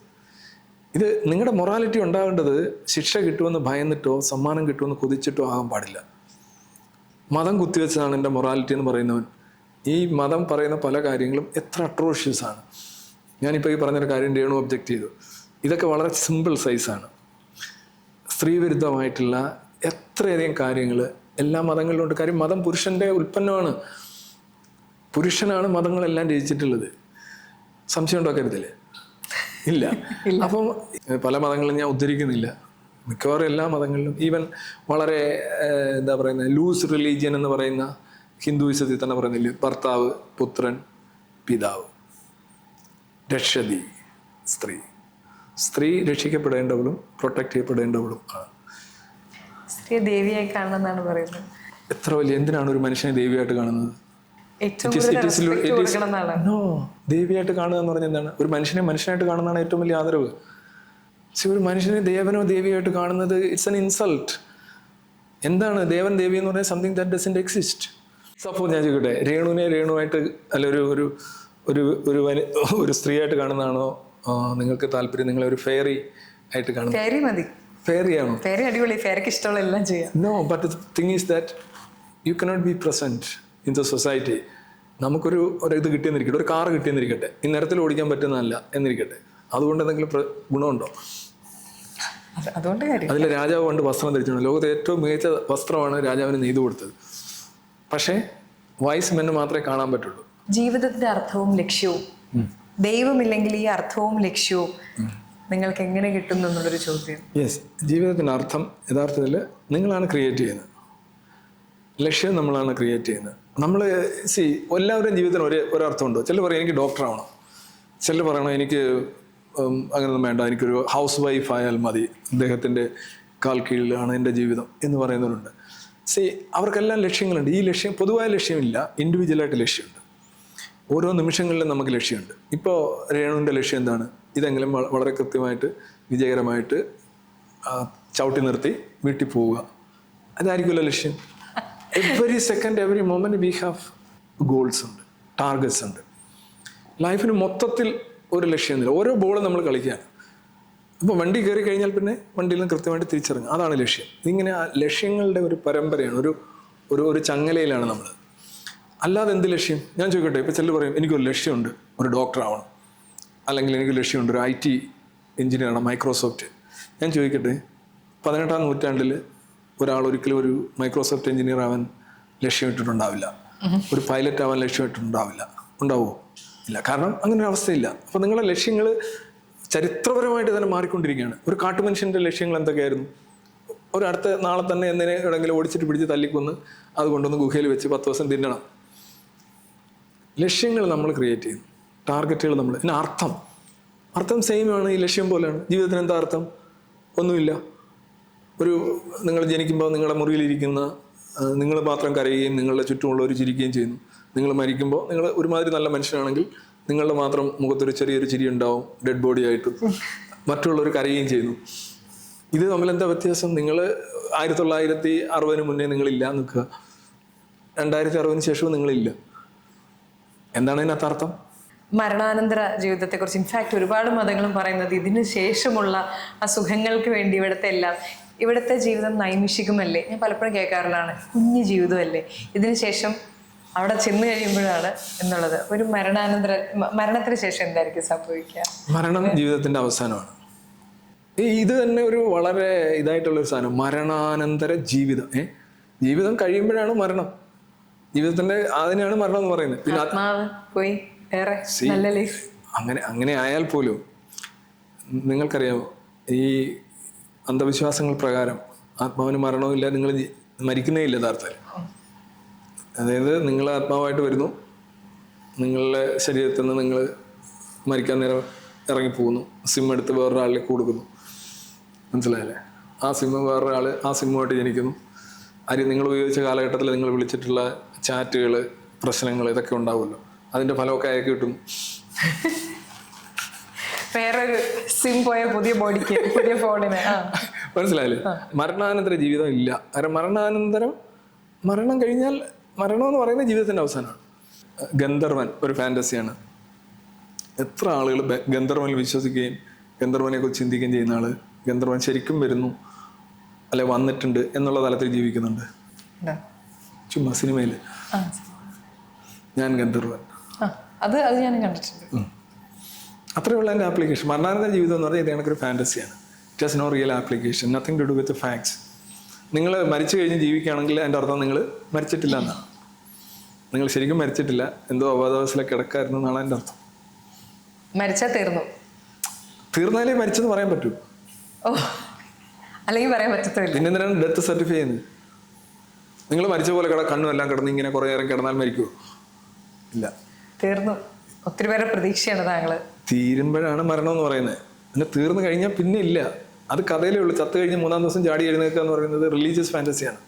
ഇത് നിങ്ങളുടെ മൊറാലിറ്റി ഉണ്ടാവേണ്ടത് ശിക്ഷ കിട്ടുമെന്ന് ഭയന്നിട്ടോ സമ്മാനം കിട്ടുമെന്ന് കൊതിച്ചിട്ടോ ആകാൻ പാടില്ല. മതം കുത്തിവെച്ചതാണ് എൻ്റെ മൊറാലിറ്റി എന്ന് പറയുന്നവൻ. ഈ മതം പറയുന്ന പല കാര്യങ്ങളും എത്ര അട്രോഷ്യസ് ആണ്. ഞാനിപ്പോൾ ഈ പറഞ്ഞൊരു കാര്യം രേണു ഒബ്ജക്റ്റ് ചെയ്തു. ഇതൊക്കെ വളരെ സിമ്പിൾ സൈസാണ്. സ്ത്രീവിരുദ്ധമായിട്ടുള്ള എത്രയധികം കാര്യങ്ങൾ എല്ലാ മതങ്ങളിലും ഉണ്ട്. കാര്യം മതം പുരുഷൻ്റെ ഉൽപ്പന്നമാണ്. പുരുഷനാണ് മതങ്ങളെല്ലാം രചിച്ചിട്ടുള്ളത്. സംശയം ഉണ്ടാക്കരുതില്ലേ? ഇല്ല. അപ്പം പല മതങ്ങളും ഞാൻ ഉദ്ധരിക്കുന്നില്ല. മിക്കവാറും എല്ലാ മതങ്ങളിലും ഈവൻ വളരെ എന്താ പറയുന്നത് ലൂസ് റിലീജിയൻ എന്ന് പറയുന്ന ഹിന്ദുയിസത്തിൽ തന്നെ പറയുന്നില്ലേ, ഭർത്താവ്, പുത്രൻ, പിതാവ്, രക്ഷതി, സ്ത്രീ രക്ഷിക്കപ്പെടേണ്ടവളും പ്രൊട്ടക്ട് ചെയ്യപ്പെടേണ്ടവളും ആണ്. സ്ത്രീ ദേവിയായി കാണണമെന്നാണ് പറയുന്നത്. എത്ര വലിയ, എന്തിനാണ് ഒരു മനുഷ്യനെ ദേവിയായിട്ട് കാണുന്നത്? ഏറ്റവും കൂടുതൽ respect കൊടുക്കണം എന്നാണ്. നോ, ദേവിയായിട്ട് കാണുക എന്ന് പറഞ്ഞാൽ എന്താണ്? ഒരു മനുഷ്യനെ മനുഷ്യനായിട്ട് കാണുന്നതാണ് ഏറ്റവും വലിയ ആദരവ്. ഒരു മനുഷ്യനെ ദേവനോ ദേവിയായിട്ട് കാണുന്നത് ഇറ്റ്സ് എൻ ഇൻസൾട്ട്. എന്താണ് ദേവൻ ദേവി എന്ന് പറഞ്ഞാൽ? Something that doesn't exist. Suppose ഞാൻ ചോദിക്കട്ടെ, രേണുവിനെ രേണുവായിട്ട് അല്ല ഒരു സ്ത്രീയായിട്ട് കാണുന്നതാണോ നിങ്ങൾക്ക് താല്പര്യം? നിങ്ങളെ ഒരു ഫെയറി ആയിട്ട് കാണുന്നത്? ഫെയറി മതി. ഫെയറിയാണോ? ഫെയറി അടിപൊളി, ഫെയറിക്ക് ഇഷ്ടമുള്ള എല്ലാം ചെയ്യാം. No, but the thing is that you cannot be present in the society. നമുക്കൊരു ഇത് കിട്ടിയെന്നിരിക്കട്ടെ, ഒരു കാർ കിട്ടിയെന്നിരിക്കട്ടെ, ഇന്നേരത്തിൽ ഓടിക്കാൻ പറ്റുന്നതല്ല എന്നിരിക്കട്ടെ, അതുകൊണ്ട് എന്തെങ്കിലും ഗുണമുണ്ടോ? അതുകൊണ്ട് അതിൽ രാജാവ് കൊണ്ട് വസ്ത്രം ധരിച്ചിട്ടുണ്ട്. ലോകത്തെ ഏറ്റവും മികച്ച വസ്ത്രമാണ് രാജാവിന് നെയ്തു കൊടുത്തത്. പക്ഷേ വൈസ് മെന്ന് മാത്രമേ കാണാൻ പറ്റുള്ളൂ. ജീവിതത്തിന്റെ അർത്ഥവും ലക്ഷ്യവും, ദൈവമില്ലെങ്കിൽ ഈ അർത്ഥവും ലക്ഷ്യവും നിങ്ങൾക്ക് എങ്ങനെ കിട്ടുന്നു എന്നുള്ളൊരു ചോദ്യം. യെസ്, ജീവിതത്തിൻ്റെ അർത്ഥം യഥാർത്ഥത്തിൽ നിങ്ങളാണ് ക്രിയേറ്റ് ചെയ്യുന്നത്. ലക്ഷ്യം നമ്മളാണ് ക്രിയേറ്റ് ചെയ്യുന്നത്. നമ്മൾ എല്ലാവരുടെയും ജീവിതത്തിന് ഒരർത്ഥമുണ്ടോ? ചിലർ പറയും എനിക്ക് ഡോക്ടർ ആവണം, ചിലർ പറയണം എനിക്ക് അങ്ങനെയൊന്നും വേണ്ട, എനിക്കൊരു ഹൗസ് വൈഫ് ആയാൽ മതി, അദ്ദേഹത്തിൻ്റെ കാൽ കീഴിലാണ് എൻ്റെ ജീവിതം എന്ന് പറയുന്നവരുണ്ട്. അവർക്കെല്ലാം ലക്ഷ്യങ്ങളുണ്ട്. ഈ ലക്ഷ്യം പൊതുവായ ലക്ഷ്യമില്ല, ഇൻഡിവിജ്വലായിട്ട് ലക്ഷ്യമുണ്ട്. ഓരോ നിമിഷങ്ങളിലും നമുക്ക് ലക്ഷ്യമുണ്ട്. ഇപ്പോൾ രേണുവിൻ്റെ ലക്ഷ്യം എന്താണ്? ഇതെങ്കിലും വളരെ കൃത്യമായിട്ട് വിജയകരമായിട്ട് ചവിട്ടി നിർത്തി വീട്ടിൽ പോവുക, അതായിരിക്കുമല്ലോ ലക്ഷ്യം. Every second every moment we have goals ഉണ്ട്, ടാർഗറ്റ്സ് ഉണ്ട്. ലൈഫിന് മൊത്തത്തിൽ ഒരു ലക്ഷ്യമില്ല. ഓരോ ബോളും നമ്മൾ കളിക്കുകയാണ്. ഇപ്പോൾ വണ്ടി കയറി കഴിഞ്ഞാൽ പിന്നെ വണ്ടിയിൽ നിന്ന് കൃത്യമായിട്ട് തിരിച്ചിറങ്ങുക, അതാണ് ലക്ഷ്യം. ഇങ്ങനെ ലക്ഷ്യങ്ങളുടെ ഒരു പരമ്പരയാണ്, ഒരു ചങ്ങലയിലാണ് നമ്മൾ. അല്ലാതെ എന്ത് ലക്ഷ്യം? ഞാൻ ചോദിക്കട്ടെ, ഇപ്പോൾ ചിലർ പറയും എനിക്കൊരു ലക്ഷ്യമുണ്ട്, ഒരു ഡോക്ടർ ആവണം, അല്ലെങ്കിൽ എനിക്ക് ലക്ഷ്യമുണ്ട് ഒരു IT എഞ്ചിനീയർ ആണ്, മൈക്രോസോഫ്റ്റ്. ഞാൻ ചോദിക്കട്ടെ, 18-ാം നൂറ്റാണ്ടിൽ ഒരാൾ ഒരിക്കലും ഒരു മൈക്രോസോഫ്റ്റ് എഞ്ചിനീയർ ആവാൻ ലക്ഷ്യമിട്ടിട്ടുണ്ടാവില്ല, ഒരു പൈലറ്റ് ആവാൻ ലക്ഷ്യമിട്ടിട്ടുണ്ടാവില്ല. ഉണ്ടാവുമോ? ഇല്ല. കാരണം അങ്ങനെ ഒരു അവസ്ഥയില്ല. അപ്പോൾ നിങ്ങളുടെ ലക്ഷ്യങ്ങൾ ചരിത്രപരമായിട്ട് തന്നെ മാറിക്കൊണ്ടിരിക്കുകയാണ്. ഒരു കാട്ടുമനുഷ്യൻ്റെ ലക്ഷ്യങ്ങൾ എന്തൊക്കെയായിരുന്നു? നാളെ തന്നെ എവിടെയെങ്കിലും ഓടിച്ചിട്ട് പിടിച്ച് തല്ലിക്കൊന്ന് അത് കൊണ്ടൊന്ന് ഗുഹയിൽ വെച്ച് 10 ദിവസം തിന്നണം. ലക്ഷ്യങ്ങൾ നമ്മൾ ക്രിയേറ്റ് ചെയ്യുന്നു, ടാർഗറ്റുകൾ നമ്മൾ. പിന്നെ അർത്ഥം സെയിമാണ്, ഈ ലക്ഷ്യം പോലെയാണ്. ജീവിതത്തിന് എന്താ അർത്ഥം? ഒന്നുമില്ല. നിങ്ങൾ ജനിക്കുമ്പോൾ നിങ്ങളുടെ മുറിയിലിരിക്കുന്ന നിങ്ങൾ മാത്രം കരയുകയും നിങ്ങളുടെ ചുറ്റുമുള്ളവർ ചിരിക്കുകയും ചെയ്യുന്നു. നിങ്ങൾ മരിക്കുമ്പോൾ നിങ്ങൾ ഒരുമാതിരി നല്ല മനുഷ്യനാണെങ്കിൽ നിങ്ങളുടെ മാത്രം മുഖത്തൊരു ചെറിയൊരു ചിരി ഉണ്ടാവും, ഡെഡ് ബോഡി ആയിട്ട്. മറ്റുള്ളവർ കരയുകയും ചെയ്യുന്നു. ഇത് തമ്മിൽ എന്താ വ്യത്യാസം? നിങ്ങൾ 1960 മുന്നേ നിങ്ങളില്ല നിൽക്കുക, 2060 ശേഷവും നിങ്ങളില്ല. എന്താണ് ഇതിനകത്ത് അർത്ഥം? മരണാനന്തര ജീവിതത്തെക്കുറിച്ച് ഇൻഫാക്ട് ഒരുപാട് മതങ്ങളും പറയുന്നത് ഇതിന് ശേഷമുള്ള ആ സുഖങ്ങൾക്ക് വേണ്ടി ഇവിടുത്തെ ജീവിതം നൈമിഷികമല്ലേ. ഞാൻ പലപ്പോഴും കേൾക്കാറുള്ളതാണ്, കുഞ്ഞു ജീവിതമല്ലേ, ഇതിന് ശേഷം അവിടെ ചെന്ന് കഴിയുമ്പോഴാണ് എന്നുള്ളത്. ഒരു മരണത്തിന് ശേഷം എന്തായിരിക്കും സംഭവിക്കുക? മരണം ജീവിതത്തിന്റെ അവസാനമാണ്. ഇത് തന്നെ ഒരു വളരെ ഇതായിട്ടുള്ളൊരു സാധനം, മരണാനന്തര ജീവിതം. ജീവിതം കഴിയുമ്പോഴാണ് മരണം. ജീവിതത്തിന്റെ അതിനെയാണ് മരണം എന്ന് പറയുന്നത്. പിന്നെ ആത്മാവ് പോയി വേറെ നല്ല ലൈഫ്. അങ്ങനെ ആയാൽ പോലും നിങ്ങൾക്കറിയാമോ, ഈ അന്ധവിശ്വാസങ്ങൾ പ്രകാരം ആത്മാവിന് മരണമില്ല, നിങ്ങൾ മരിക്കുന്നേ ഇല്ല യഥാർത്ഥത്തിൽ. അതായത് നിങ്ങൾ ആത്മാവായിട്ട് വരുന്നു, നിങ്ങളുടെ ശരീരത്തിൽ നിന്ന് നിങ്ങൾ മരിക്കാൻ നേരം ഇറങ്ങിപ്പോകുന്നു, സിം എടുത്ത് വേറൊരാളിലേക്ക് കൊടുക്കുന്നു. മനസ്സിലായല്ലേ? ആ സിം വേറൊരാൾ ആ സിമ്മുമായിട്ട് ജനിക്കുന്നു. നിങ്ങൾ ഉപയോഗിച്ച കാലഘട്ടത്തിൽ നിങ്ങൾ വിളിച്ചിട്ടുള്ള ചാറ്റുകൾ, പ്രശ്നങ്ങൾ, ഇതൊക്കെ ഉണ്ടാവുമല്ലോ. അതിൻ്റെ ഫലമൊക്കെ അയക്ക് കിട്ടുന്നു. വേറൊരു സിം പോയ പുതിയ ബോഡിക്ക്, പുതിയ ഫോണിന്. മനസ്സിലായില്ലേ? മരണാനന്തര ജീവിതം ഇല്ല. കാരണം മരണം കഴിഞ്ഞാൽ, മരണം എന്ന് പറയുന്നത് ജീവിതത്തിൻ്റെ അവസാനമാണ്. ഗന്ധർവൻ ഒരു ഫാൻറ്റസിയാണ്. എത്ര ആളുകൾ ഗന്ധർവനിൽ വിശ്വസിക്കുകയും ഗന്ധർവനെ കുറിച്ച് ചിന്തിക്കുകയും ചെയ്യുന്ന ആള് ഗന്ധർവൻ ശരിക്കും വരുന്നു അല്ലെ വന്നിട്ടുണ്ട് എന്നുള്ള തലത്തിൽ ജീവിക്കുന്നുണ്ട്. ചുമ്മാ സിനിമയിൽ ഞാൻ ഗന്ധർവൻ, അത് ഞാൻ കണ്ടിട്ടുണ്ട്. അത്രയുള്ള എൻ്റെ ആപ്ലിക്കേഷൻ. മരണാനന്തര ജീവിതം എന്ന് പറഞ്ഞാൽ ഇത് കണക്കൊരു ഫാൻറ്റസിയാണ്. It has no real application, nothing to do with facts. നിങ്ങൾ മരിച്ചു കഴിഞ്ഞ് ജീവിക്കുകയാണെങ്കിൽ അതിൻ്റെ അർത്ഥം നിങ്ങൾ മരിച്ചിട്ടില്ല എന്നാണ്. നിങ്ങൾ ശരിക്കും മരിച്ചിട്ടില്ല, എന്തോ അബോധാവസ്ഥയിലെ കിടക്കായിരുന്നു എന്നാണ് എൻ്റെ അർത്ഥം. മരിച്ചാൽ തീർന്നാലേ മരിച്ചെന്ന് പറയാൻ പറ്റൂ. അല്ലെങ്കിൽ പറയാൻ പറ്റത്തില്ല. പിന്നെ എന്തിനാണ് ഡെത്ത് സർട്ടിഫൈ ചെയ്യുന്നത്? നിങ്ങൾ മരിച്ച പോലെ കണ്ണും എല്ലാം കിടന്ന് ഇങ്ങനെ കുറേ നേരം കിടന്നാൽ മരിക്കുമോ? ഇല്ല, തീർന്നു. ഒത്തിരി പേരുടെ പ്രതീക്ഷയാണ് താങ്കൾ. തീരുമ്പോഴാണ് മരണം എന്ന് പറയുന്നത്. പിന്നെ തീർന്നു കഴിഞ്ഞാൽ പിന്നെ ഇല്ല. അത് കഥയിലേ ഉള്ളൂ. ചത്ത് കഴിഞ്ഞ് 3-ാം ദിവസം ചാടി എഴുന്നേൽക്കുക എന്ന് പറയുന്നത് റിലീജിയസ് ഫാൻറ്റസിയാണ്.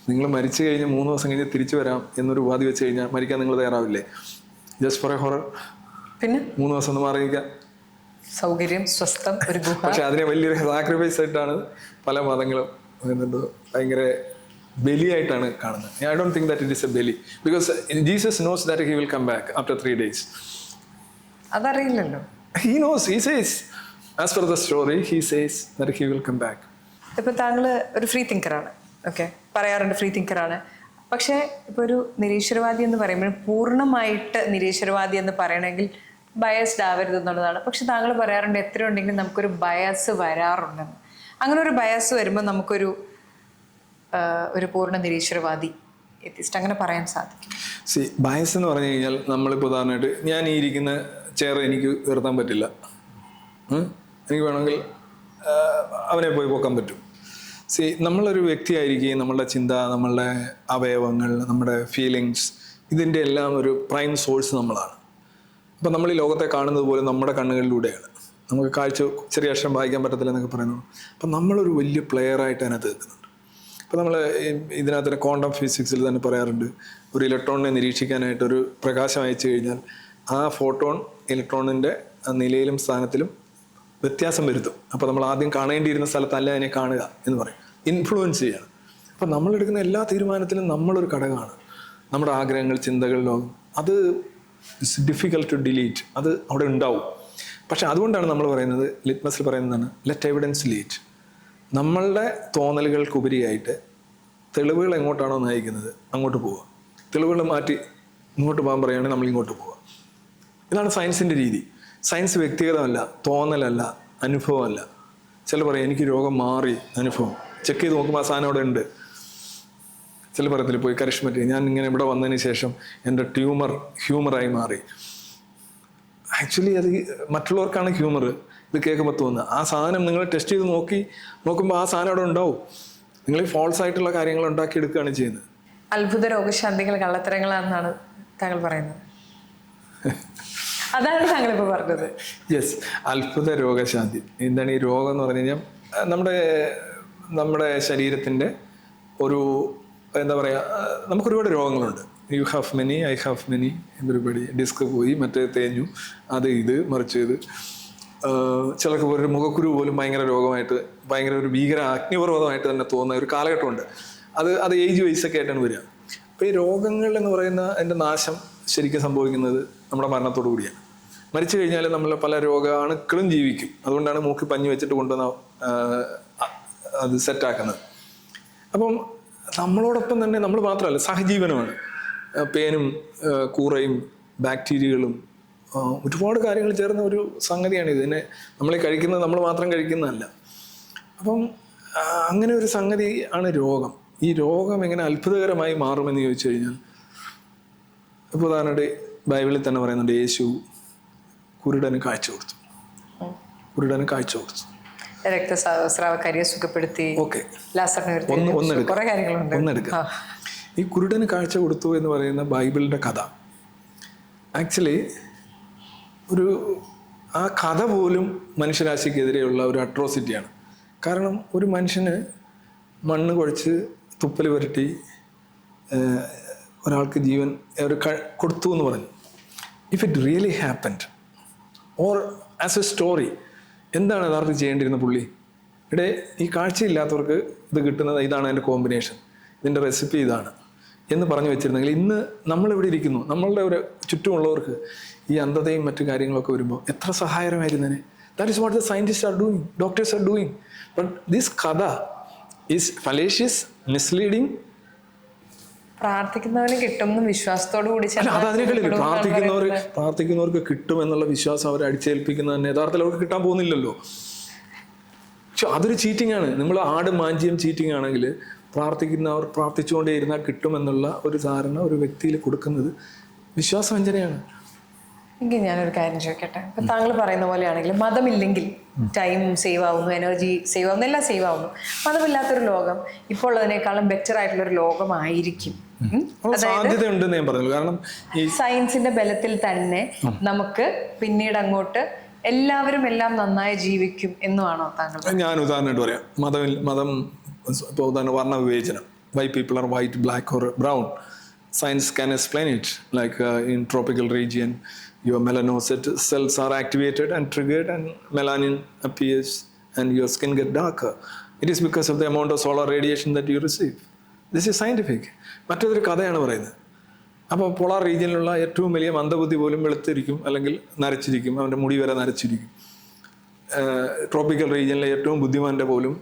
നിങ്ങൾ മരിച്ചു കഴിഞ്ഞ് 3 ദിവസം കഴിഞ്ഞ് തിരിച്ചു വരാം എന്നൊരു ഉപാധി വെച്ച് കഴിഞ്ഞാൽ മരിക്കാൻ നിങ്ങൾ തയ്യാറാവില്ലേ? Just for a horror. പിന്നെ 3 ദിവസം ഒന്ന് മാറി നിൽക്കാം. സൗകര്യം, സ്വസ്ഥം, ഒരു ഗുഹ. പക്ഷെ അതിനെ വലിയൊരു സാക്രിഫൈസ് ആയിട്ടാണ് പല മതങ്ങളും ഭയങ്കര ബലിയായിട്ടാണ് കാണുന്നത്. I don't think that it is a ബലി, because Jesus knows that he will come back after 3 days. അതറിയില്ലല്ലോ. He knows, he says, as per the story, he says that he will come back. ഇപ്പൊ താങ്കൾ ഒരു free തിങ്കറാണ്, okay, പറയാറുണ്ട് free തിങ്കറാണ്. പക്ഷേ ഇപ്പോൾ ഒരു നിരീശ്വരവാദി എന്ന് പറയുമ്പോൾ പൂർണ്ണമായിട്ട് നിരീശ്വരവാദി എന്ന് പറയണമെങ്കിൽ ബയസ്ഡ് ആവരുത് എന്നുള്ളതാണ്. പക്ഷെ താങ്കൾ പറയാറുണ്ട് എത്രയുണ്ടെങ്കിലും നമുക്കൊരു ബയസ് വരാറുണ്ടെന്ന്. അങ്ങനെ ഒരു ബയസ് വരുമ്പോൾ നമുക്കൊരു ഒരു പൂർണ്ണ നിരീശ്വരവാദി എത്തിസ്റ്റ് അങ്ങനെ പറയാൻ സാധിക്കും. ബയസ് എന്ന് പറഞ്ഞു കഴിഞ്ഞാൽ നമ്മളിപ്പോൾ ഉദാഹരണമായിട്ട് ഞാൻ ഈ ഇരിക്കുന്ന ചെയർ എനിക്ക് ഉയർത്താൻ പറ്റില്ല. എനിക്ക് വേണമെങ്കിൽ അവനെ പോയി പോക്കാൻ പറ്റും. നമ്മളൊരു വ്യക്തിയായിരിക്കുകയും നമ്മളുടെ ചിന്ത, നമ്മളുടെ അവയവങ്ങൾ, നമ്മുടെ ഫീലിങ്സ്, ഇതിൻ്റെ എല്ലാം ഒരു പ്രൈം സോഴ്സ് നമ്മളാണ്. അപ്പം നമ്മൾ ഈ ലോകത്തെ കാണുന്നത് പോലെ നമ്മുടെ കണ്ണുകളിലൂടെയാണ്. നമുക്ക് കാഴ്ച ചെറിയ അക്ഷരം വായിക്കാൻ പറ്റത്തില്ല എന്നൊക്കെ പറയുന്നു. അപ്പം നമ്മളൊരു വലിയ പ്ലെയറായിട്ട് അതിനകത്ത് നിൽക്കുന്നുണ്ട്. അപ്പോൾ നമ്മൾ ഇതിനകത്ത് തന്നെ ക്വാണ്ടം ഫിസിക്സിൽ തന്നെ പറയാറുണ്ട്, ഒരു ഇലക്ട്രോണിനെ നിരീക്ഷിക്കാനായിട്ട് ഒരു പ്രകാശം അയച്ചു കഴിഞ്ഞാൽ ആ ഫോട്ടോൺ ഇലക്ട്രോണിൻ്റെ നിലയിലും സ്ഥാനത്തിലും വ്യത്യാസം വരുത്തും. അപ്പോൾ നമ്മൾ ആദ്യം കാണേണ്ടിയിരുന്ന സ്ഥലത്തല്ല അതിനെ കാണുക എന്ന് പറയും. ഇൻഫ്ലുവൻസ് ചെയ്യണം. അപ്പോൾ നമ്മളെടുക്കുന്ന എല്ലാ തീരുമാനത്തിലും നമ്മളൊരു ഘടകമാണ്. നമ്മുടെ ആഗ്രഹങ്ങൾ, ചിന്തകൾ, ലോകം, അത് ഇറ്റ്സ് ഡിഫിക്കൽട്ട് ടു ഡിലീറ്റ്. അത് അവിടെ ഉണ്ടാവും. പക്ഷെ അതുകൊണ്ടാണ് നമ്മൾ പറയുന്നത്, ലിറ്റ്മസിൽ പറയുന്നതാണ് ലെറ്റ് എവിഡൻസ് ലീഡ്. നമ്മളുടെ തോന്നലുകൾക്കുപരിയായിട്ട് തെളിവുകൾ എങ്ങോട്ടാണോ നയിക്കുന്നത് അങ്ങോട്ട് പോവുക. തെളിവുകൾ മാറ്റി ഇങ്ങോട്ട് പോകാൻ പറയുകയാണെങ്കിൽ നമ്മൾ ഇങ്ങോട്ട് പോവുക. ഇതാണ് സയൻസിൻ്റെ രീതി. സയൻസ് വ്യക്തിഗതമല്ല, തോന്നലല്ല, അനുഭവമല്ല. ചില പറയും എനിക്ക് രോഗം മാറി, അനുഭവം ചെക്ക് ചെയ്ത് നോക്കുമ്പോൾ ആ സാധനം അവിടെ ഉണ്ട്. ചില പറയത്തില്ല പോയി കരിഷ്മറ്റ്, ഞാൻ ഇങ്ങനെ ഇവിടെ വന്നതിന് ശേഷം എൻ്റെ ട്യൂമർ ഹ്യൂമറായി മാറി. ആക്ച്വലി അത് മറ്റുള്ളവർക്കാണ് ഹ്യൂമർ. ഇത് കേൾക്കുമ്പോൾ തോന്നുന്നത് ആ സാധനം നിങ്ങൾ ടെസ്റ്റ് ചെയ്ത് നോക്കുമ്പോൾ ആ സാധനം അവിടെ ഉണ്ടാവും. നിങ്ങൾ ഫോൾസ് ആയിട്ടുള്ള കാര്യങ്ങൾ ഉണ്ടാക്കിയെടുക്കുകയാണ് ചെയ്യുന്നത്. അത്ഭുത രോഗശാന്തികൾ കള്ളത്തരങ്ങളാണെന്നാണ് താങ്കൾ പറയുന്നത്. അതാണ് താങ്കളിപ്പോൾ പറഞ്ഞത്. യെസ്, അത്ഭുത രോഗശാന്തി. എന്താണ് ഈ രോഗം എന്ന് പറഞ്ഞു കഴിഞ്ഞാൽ നമ്മുടെ ശരീരത്തിൻ്റെ ഒരു എന്താ പറയുക, നമുക്കൊരുപാട് രോഗങ്ങളുണ്ട്. You have many, I have many, everybody. Disc പോയി, മറ്റേ തേഞ്ഞു, അത് ഇത് മറിച്ച് ഇത്. ചിലർക്ക് ഒരു മുഖക്കുരു പോലും ഭയങ്കര രോഗമായിട്ട്, ഭയങ്കര ഒരു ഭീകര അഗ്നിപർവ്വതമായിട്ട് തന്നെ തോന്നുന്ന ഒരു കാലഘട്ടമുണ്ട്. അത് ഏജ് വൈസൊക്കെ ആയിട്ടാണ് വരിക. അപ്പോൾ ഈ രോഗങ്ങൾ എന്ന് പറയുന്ന അതിൻ്റെ നാശം ശരിക്കും സംഭവിക്കുന്നത് നമ്മുടെ മരണത്തോടു കൂടിയാണ്. മരിച്ചു കഴിഞ്ഞാൽ നമ്മൾ പല രോഗാണുക്കളും ജീവിക്കും. അതുകൊണ്ടാണ് മൂക്കി പഞ്ഞി വെച്ചിട്ട് കൊണ്ടുവന്ന അത് സെറ്റാക്കുന്നത്. അപ്പം നമ്മളോടൊപ്പം തന്നെ നമ്മൾ മാത്രമല്ല, സഹജീവനമാണ്. പേനും കൂറയും ബാക്ടീരിയകളും ഒരുപാട് കാര്യങ്ങൾ ചേർന്ന ഒരു സംഗതിയാണ്. ഇതിനെ നമ്മളെ കഴിക്കുന്നത് നമ്മൾ മാത്രം കഴിക്കുന്നതല്ല. അപ്പം അങ്ങനെ ഒരു സംഗതി ആണ് രോഗം. ഈ രോഗം എങ്ങനെ അത്ഭുതകരമായി മാറുമെന്ന് ചോദിച്ചു കഴിഞ്ഞാൽ, ഇപ്പോൾ ഉദാഹരണമായിട്ട് ബൈബിളിൽ തന്നെ പറയുന്നുണ്ട്, യേശു കുരുടന് കാഴ്ച കൊടുത്തു. രക്തസ്രാവക്കാരിയെ സുഖപ്പെടുത്തി. ഓക്കെ, ഒന്നെടുക്കാം. ഈ കുരുടന് കാഴ്ച കൊടുത്തു എന്ന് പറയുന്ന ബൈബിളിൻ്റെ കഥ ആക്ച്വലി ആ കഥ പോലും മനുഷ്യരാശിക്കെതിരെയുള്ള ഒരു അട്രോസിറ്റിയാണ്. കാരണം ഒരു മനുഷ്യന് മണ്ണ് കുഴച്ച് തുപ്പൽ പുരട്ടി ഒരാൾക്ക് ജീവൻ കൊടുത്തു എന്ന് പറഞ്ഞു. If it really happened or as A story, എന്താണ് യഥാർത്ഥം ചെയ്യേണ്ടിയിരുന്ന പുള്ളി? ഇവിടെ ഈ കാഴ്ചയില്ലാത്തവർക്ക് ഇത് കിട്ടുന്നത് ഇതാണ്, അതിൻ്റെ കോമ്പിനേഷൻ, ഇതിൻ്റെ റെസിപ്പി ഇതാണ് എന്ന് പറഞ്ഞു വെച്ചിരുന്നെങ്കിൽ ഇന്ന് നമ്മളിവിടെ ഇരിക്കുന്നു. നമ്മളുടെ ഒരു ചുറ്റുമുള്ളവർക്ക് ഈ അന്ധതയും മറ്റു കാര്യങ്ങളൊക്കെ വരുമ്പോൾ എത്ര സഹായകരമായിരുന്നേനെ. That is what the scientist are doing, doctors are doing. But this കഥ ഈസ് ഫലേഷ്യസ്, മിസ്ലീഡിങ്. പ്രാർത്ഥിക്കുന്നവന് കിട്ടുമെന്ന് വിശ്വാസത്തോടു കൂടി പ്രാർത്ഥിക്കുന്നവർക്ക് കിട്ടുമെന്നുള്ള വിശ്വാസം അവരെ അടിച്ചേൽപ്പിക്കുന്നത് തന്നെ യഥാർത്ഥത്തിൽ അവർക്ക് കിട്ടാൻ പോകുന്നില്ലല്ലോ. പക്ഷെ അതൊരു ചീറ്റിംഗ് ആണ്. നമ്മൾ ആട് മാഞ്ചിയം ചീറ്റിംഗ് ആണെങ്കിൽ പ്രാർത്ഥിക്കുന്നവർ പ്രാർത്ഥിച്ചുകൊണ്ടേ ഇരുന്നാൽ കിട്ടുമെന്നുള്ള ഒരു ധാരണ ഒരു വ്യക്തിയിൽ കൊടുക്കുന്നത് വിശ്വാസവഞ്ചനയാണ്. എങ്കിൽ ഞാനൊരു കാര്യം ചോദിക്കട്ടെ. ഇപ്പം താങ്കൾ പറയുന്ന പോലെയാണെങ്കിൽ മതമില്ലെങ്കിൽ ടൈം സേവ് ആവുന്നു, എനർജി സേവ് ആവുന്നു, എല്ലാം സേവ് ആവുന്നു. മതമില്ലാത്തൊരു ലോകം ഇപ്പോൾ ഉള്ളതിനേക്കാളും ബെറ്റർ ആയിട്ടുള്ളൊരു ലോകമായിരിക്കും. സാധ്യതയുണ്ടെന്ന് ഞാൻ പറഞ്ഞു. കാരണം ഈ സയൻസിന്റെ ബലത്തിൽ തന്നെ നമുക്ക് പിന്നീട് അങ്ങോട്ട് എല്ലാവരും എല്ലാം നന്നായി ജീവിക്കും എന്നുമാണോ താങ്കൾ? ഞാൻ ഉദാഹരണമായിട്ട് പറയാം. മതം ഇപ്പോൾ ഉദാഹരണം വർണ്ണ വിവേചനം, why people are white, black or brown. Science can explain it. Like in tropical region, your melanocyte cells are activated and triggered, and melanin appears, and your skin get darker. It is because of the amount of solar radiation that you receive. This is scientific. മറ്റൊരു കഥയാണ് പറയുന്നത്. അപ്പോൾ polar റീജിയനിലുള്ള ഏറ്റവും വലിയ മന്ദബുദ്ധി പോലും വെളുത്തിരിക്കും, അല്ലെങ്കിൽ നരച്ചിരിക്കും, അവൻ്റെ മുടി വരെ നരച്ചിരിക്കും. ട്രോപ്പിക്കൽ റീജിയനിലെ ഏറ്റവും ബുദ്ധിമാൻ്റെ പോലും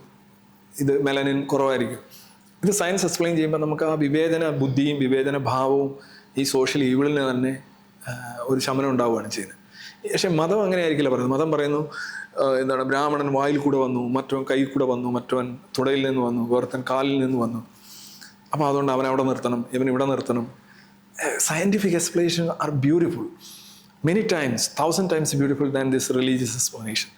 ഇത് മെലനിൻ കുറവായിരിക്കും. ഇത് സയൻസ് എക്സ്പ്ലെയിൻ ചെയ്യുമ്പോൾ നമുക്ക് ആ വിവേചന ബുദ്ധിയും വിവേചന ഭാവവും ഈ സോഷ്യൽ ഈവിളിന് തന്നെ ഒരു ശമനം ഉണ്ടാവുകയാണ് ചെയ്യുന്നത്. പക്ഷേ മതം അങ്ങനെ ആയിരിക്കില്ല പറയുന്നത്. മതം പറയുന്നു എന്താണ്, ബ്രാഹ്മണൻ വായിൽ കൂടെ വന്നു, മറ്റവൻ കൈ കൂടെ വന്നു, മറ്റവൻ തുടയിൽ നിന്ന് വന്നു, വേർത്തൻ കാലിൽ നിന്ന് വന്നു, അപ്പോൾ അതുകൊണ്ട് അവൻ അവിടെ നിർത്തണം, ഇവൻ ഇവിടെ നിർത്തണം. Scientific explanation are beautiful, many times, 1,000 times beautiful than this religious explanation.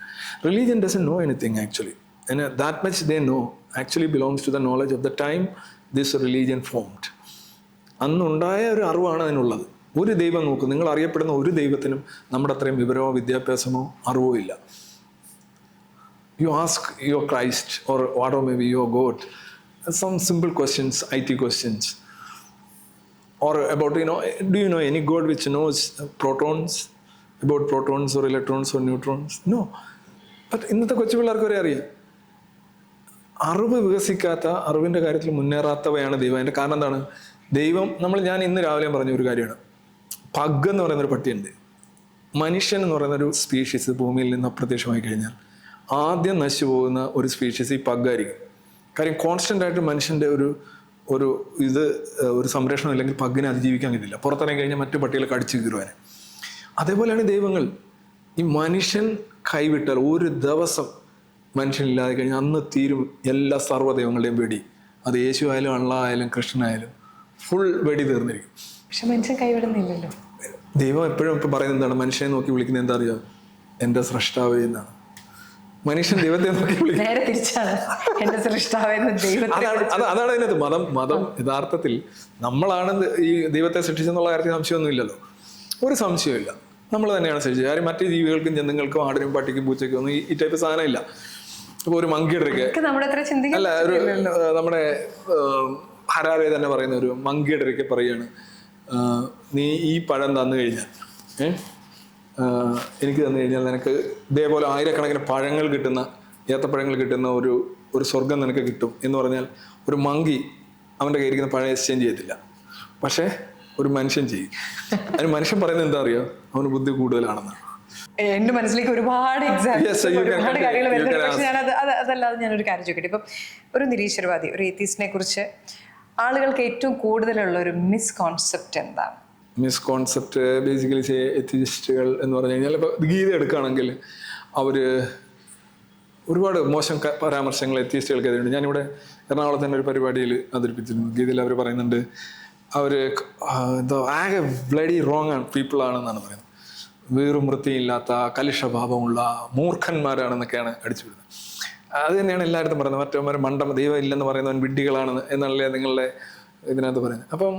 Religion doesn't know anything actually, and that much they know actually belongs to the knowledge of the time this religion formed. അന്നുണ്ടായ ഒരു അറിവാണ് അതിനുള്ളത്. ഒരു ദൈവം നോക്കും, നിങ്ങൾ അറിയപ്പെടുന്ന ഒരു ദൈവത്തിനും നമ്മുടെ അത്രയും വിവരമോ വിദ്യാഭ്യാസമോ അറിവോ ഇല്ല. You ask your Christ or whatever may be your God some simple questions, IT questions, or about, do you know any God which knows protons, about protons or electrons or neutrons? No. But ഇന്നത്തെ കൊച്ചു പിള്ളേർക്ക് വരെ അറിയാം. അറിവ് വികസിക്കാത്ത, അറിവിൻ്റെ കാര്യത്തിൽ മുന്നേറാത്തവയാണ് ദൈവം. അതിൻ്റെ കാരണം എന്താണ്? ദൈവം ഞാൻ ഇന്ന് രാവിലെ പറഞ്ഞ ഒരു കാര്യമാണ്. പഗ് എന്ന് പറയുന്നൊരു പട്ടിയുണ്ട്. മനുഷ്യൻ എന്ന് പറയുന്നൊരു സ്പീഷീസ് ഭൂമിയിൽ നിന്ന് അപ്രത്യക്ഷമായി കഴിഞ്ഞാൽ ആദ്യം നശിച്ചു പോകുന്ന ഒരു സ്പീഷീസ് ഈ പഗ്ഗായിരിക്കും. കാര്യം കോൺസ്റ്റൻ്റ് ആയിട്ട് മനുഷ്യൻ്റെ ഒരു സംരക്ഷണം ഇല്ലെങ്കിൽ പഗ്ഗിനെ അതിജീവിക്കാൻ കഴിയില്ല. പുറത്തിറങ്ങി കഴിഞ്ഞാൽ മറ്റു പട്ടികളെ കടിച്ചു കീറുവാൻ. അതേപോലെയാണ് ദൈവങ്ങൾ. ഈ മനുഷ്യൻ കൈവിട്ടാൽ ഒരു ദിവസം മനുഷ്യനില്ലാതെ കഴിഞ്ഞാൽ അന്ന് തീരും എല്ലാ സർവ്വദൈവങ്ങളുടെയും വെടി. അത് യേശു ആയാലും അള്ളാഹ് ആയാലും കൃഷ്ണനായാലും ഫുൾ വെടി തീർന്നിരിക്കും. പക്ഷെ മനുഷ്യൻ കൈവിടുന്നില്ലല്ലോ. ദൈവം എപ്പോഴും ഇപ്പം പറയുന്നത് എന്താണ്? മനുഷ്യനെ നോക്കി വിളിക്കുന്നത് എന്താ അറിയാം? എൻ്റെ സ്രഷ്ടാവ് എന്നാണ്. മനുഷ്യൻ ദൈവത്തെ നോക്കി വിളിക്കുന്നത് നേരെ തിരിച്ചാണ്. എൻ്റെ സ്രഷ്ടാവ് എന്ന് ദൈവത്തെ. അതാണ് അതിനകത്ത് മതം യഥാർത്ഥത്തിൽ നമ്മളാണ് ഈ ദൈവത്തെ സൃഷ്ടിച്ചെന്നുള്ള കാര്യത്തിൽ സംശയമൊന്നും ഇല്ലല്ലോ. ഒരു സംശയമില്ല, നമ്മൾ തന്നെയാണ് സൃഷ്ടിച്ചത്. കാര്യം മറ്റു ജീവികൾക്കും ജന്തുങ്ങൾക്കും ആടിനും പട്ടിക്കും പൂച്ചയ്ക്കും ഒന്നും ഈ ടൈപ്പ് സാധനം ഇല്ല. ഇപ്പോൾ ഒരു മങ്കിയുടെ അല്ല, നമ്മുടെ ഹരാരെ തന്നെ പറയുന്ന ഒരു മങ്കിയുടെ പറയുകയാണ്, നീ ഈ പഴം തന്നു കഴിഞ്ഞാൽ എനിക്ക് തന്നു കഴിഞ്ഞാൽ നിനക്ക് ഇതേപോലെ ആയിരക്കണക്കിന് പഴങ്ങൾ കിട്ടുന്ന, ഏത്തപ്പഴങ്ങൾ കിട്ടുന്ന ഒരു സ്വർഗം നിനക്ക് കിട്ടും എന്ന് പറഞ്ഞാൽ ഒരു മങ്കി അവൻ്റെ കയ്യിരിക്കുന്ന പഴം എക്സ്ചേഞ്ച് ചെയ്യത്തില്ല. പക്ഷേ ഒരു മനുഷ്യൻ ചെയ്യും. അതിന് മനുഷ്യൻ പറയുന്നത് എന്താ അറിയോ? അവന് ബുദ്ധി കൂടുതലാണെന്നാണ്. എന്റെ മനസ്സിലേക്ക് ഒരുപാട് കാര്യങ്ങൾ വരുന്നുണ്ട്. പക്ഷെ അതല്ലാതെ ഞാനൊരു കാര്യം ചോദിക്കട്ടെ. ഇപ്പം ഒരു നിരീശ്വരവാദി, ഒരു എത്തീസ്റ്റിനെ കുറിച്ച് ആളുകൾക്ക് ഏറ്റവും കൂടുതലുള്ള ഒരു മിസ്കോൺസെപ്റ്റ് എന്താണ്? മിസ്കോൺസെപ്റ്റ് ബേസിക്കലി എത്തിസ്റ്റുകൾ എന്ന് പറഞ്ഞു കഴിഞ്ഞാൽ, ഇപ്പോൾ ഗീത എടുക്കുകയാണെങ്കിൽ അവർ ഒരുപാട് മോശം പരാമർശങ്ങൾ എത്തിസ്റ്റുകൾക്കെതിരുണ്ട്. ഞാനിവിടെ എറണാകുളത്ത് തന്നെ ഒരു പരിപാടിയിൽ അവതരിപ്പിച്ചിരുന്നു. ഗീതയിൽ അവർ പറയുന്നുണ്ട്, അവർ ആകെ ബ്ലഡി റോങ് ആണ് പീപ്പിളാണെന്നാണ് പറയുന്നത്. വീറും വൃത്തിയില്ലാത്ത, കലുഷഭാവമുള്ള മൂർഖന്മാരാണെന്നൊക്കെയാണ് അടിച്ചു വിടുന്നത്. അത് തന്നെയാണ് എല്ലായിടത്തും പറയുന്നത്. മറ്റവന്മാർ ദൈവം ഇല്ലെന്ന് പറയുന്നവൻ വിഡ്ഢികളാണെന്ന് എന്നല്ലേ നിങ്ങളുടെ ഇതിനകത്ത് പറയുന്നത്. അപ്പം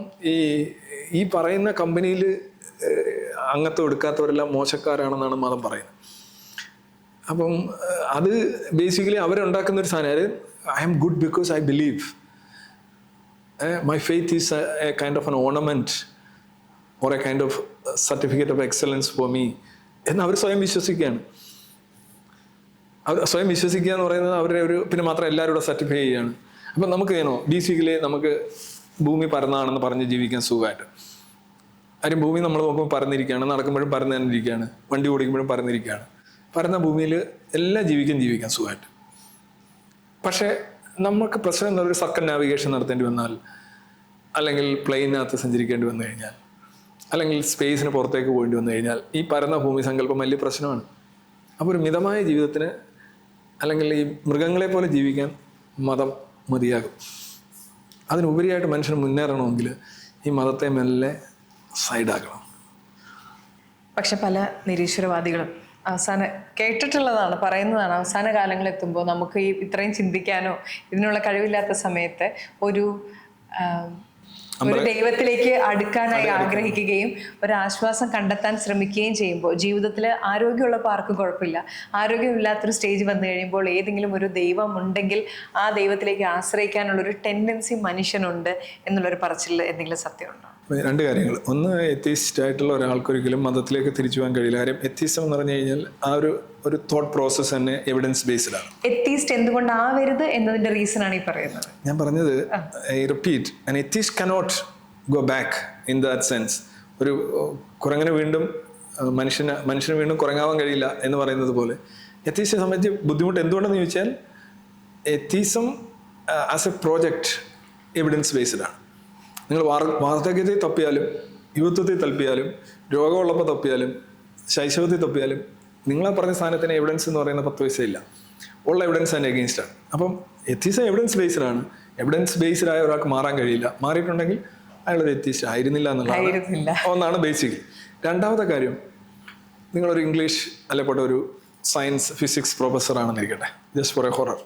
ഈ പറയുന്ന കമ്പനിയിൽ അംഗത്വം എടുക്കാത്തവരെല്ലാം മോശക്കാരാണെന്നാണ് മതം പറയുന്നത്. അപ്പം അത് ബേസിക്കലി അവരുണ്ടാക്കുന്ന ഒരു സാധനം, I am good because I believe, my faith is a kind of an ornament or a kind of certificate of excellence for me എന്ന് അവർ സ്വയം വിശ്വസിക്കുകയാണ്. അവർ സ്വയം വിശ്വസിക്കുക എന്ന് പറയുന്നത് അവരുടെ പിന്നെ മാത്രം എല്ലാവരും കൂടെ സർട്ടിഫൈ ചെയ്യുകയാണ്. അപ്പം നമുക്ക് ബേസിക്കലി നമുക്ക് ഭൂമി പരന്നാണെന്ന് പറഞ്ഞ് ജീവിക്കാൻ സുഖമായിട്ട്. കാര്യം ഭൂമി നമ്മൾ നോക്കുമ്പോൾ പരന്നിരിക്കുകയാണ്, നടക്കുമ്പോഴും പരന്ന് തന്നെ ഇരിക്കുകയാണ്, വണ്ടി ഓടിക്കുമ്പോഴും പരന്നിരിക്കുകയാണ്. പരന്ന ഭൂമിയിൽ എല്ലാം ജീവിക്കാൻ സുഖമായിട്ട്. പക്ഷേ നമുക്ക് പ്രശ്നം എന്താ, ഒരു സർക്കൽ നാവിഗേഷൻ നടത്തേണ്ടി വന്നാൽ, അല്ലെങ്കിൽ പ്ലെയിനകത്ത് സഞ്ചരിക്കേണ്ടി വന്നു കഴിഞ്ഞാൽ, അല്ലെങ്കിൽ സ്പേസിന് പുറത്തേക്ക് പോകേണ്ടി വന്നു കഴിഞ്ഞാൽ ഈ പരന്ന ഭൂമി സങ്കല്പം വലിയ പ്രശ്നമാണ്. അപ്പോൾ ഒരു മിതമായ ജീവിതത്തിന്, അല്ലെങ്കിൽ ഈ മൃഗങ്ങളെ പോലെ ജീവിക്കാൻ മതം മതിയാകും. അതിനുപരിയായിട്ട് മനുഷ്യന് മുന്നേറണമെങ്കിൽ ഈ മതത്തെ മെല്ലെ സൈഡാക്കണം. പക്ഷെ പല നിരീശ്വരവാദികളും അവസാനം കേട്ടിട്ടുള്ളതാണ്, പറയുന്നതാണ്, അവസാന കാലങ്ങൾ എത്തുമ്പോൾ നമുക്ക് ഈ ഇത്രയും ചിന്തിക്കാനോ ഇതിനുള്ള കഴിവില്ലാത്ത സമയത്ത് ഒരു ദൈവത്തിലേക്ക് അടുക്കാനായി ആഗ്രഹിക്കുകയും ഒരു ആശ്വാസം കണ്ടെത്താൻ ശ്രമിക്കുകയും ചെയ്യുമ്പോൾ ജീവിതത്തിൽ ആരോഗ്യമുള്ളപ്പോൾ ആർക്കും കുഴപ്പമില്ല. ആരോഗ്യമില്ലാത്തൊരു സ്റ്റേജ് വന്നു കഴിയുമ്പോൾ ഏതെങ്കിലും ഒരു ദൈവം ഉണ്ടെങ്കിൽ ആ ദൈവത്തിലേക്ക് ആശ്രയിക്കാനുള്ളൊരു ടെൻഡൻസി മനുഷ്യനുണ്ട് എന്നുള്ളൊരു പറച്ചിൽ എന്തെങ്കിലും സത്യമുണ്ടോ? രണ്ട് കാര്യങ്ങൾ. ഒന്ന്, എത്തീസ്റ്റ് ആയിട്ടുള്ള ഒരാൾക്കൊരിക്കലും മതത്തിലേക്ക് തിരിച്ചു പോകാൻ കഴിയില്ല. കാര്യം എത്തീസം എന്ന് പറഞ്ഞു കഴിഞ്ഞാൽ ആ ഒരു തോട്ട് പ്രോസസ്സ് തന്നെ എവിഡൻസ് ബേസ്ഡ് ആണ്. എത്തീസ്റ്റ് എന്തുകൊണ്ട് ആവരുത് എന്നതിന്റെ റീസൺ ആണ് ഈ പറയുന്നത്. ഞാൻ പറഞ്ഞത്, I repeat, an atheist cannot go back in that sense. ഒരു കുരങ്ങനെ വീണ്ടും മനുഷ്യന് വീണ്ടും കുരങ്ങാവാൻ കഴിയില്ല എന്ന് പറയുന്നത് പോലെ എത്തീസിനെ സംബന്ധിച്ച് ബുദ്ധിമുട്ട് എന്തുകൊണ്ടെന്ന് ചോദിച്ചാൽ atheism as A project evidence based ആണ്. നിങ്ങൾ വാർദ്ധക്യത്തിൽ തപ്പിയാലും യുവത്വത്തിൽ തപ്പിയാലും രോഗമുള്ളപ്പോൾ തപ്പിയാലും ശൈശവത്തിൽ തപ്പിയാലും നിങ്ങളെ പറഞ്ഞ സാധനത്തിന് എവിഡൻസ് എന്ന് പറയുന്ന 10 പൈസയില്ല. ഉള്ള എവിഡൻസ് തന്നെ എഗെയിൻസ്റ്റ് ആണ്. അപ്പം എത്തീസം എവിഡൻസ് ബേസ്ഡ് ആണ്. എവിഡൻസ് ബേസ്ഡ് ആയ ഒരാൾക്ക് മാറാൻ കഴിയില്ല. മാറിയിട്ടുണ്ടെങ്കിൽ അയാളൊരു എത്തീസ്റ്റ് ആയിരുന്നില്ല എന്നുള്ളതാണ് ഒന്നാണ് ബേസിക്കലി. രണ്ടാമത്തെ കാര്യം, നിങ്ങളൊരു ഇംഗ്ലീഷ് അല്ലെപ്പോട്ടെ ഒരു സയൻസ് ഫിസിക്സ് പ്രൊഫസറാണെന്നിരിക്കട്ടെ, ജസ്റ്റ് ഫോർ എ ഹൊറർ.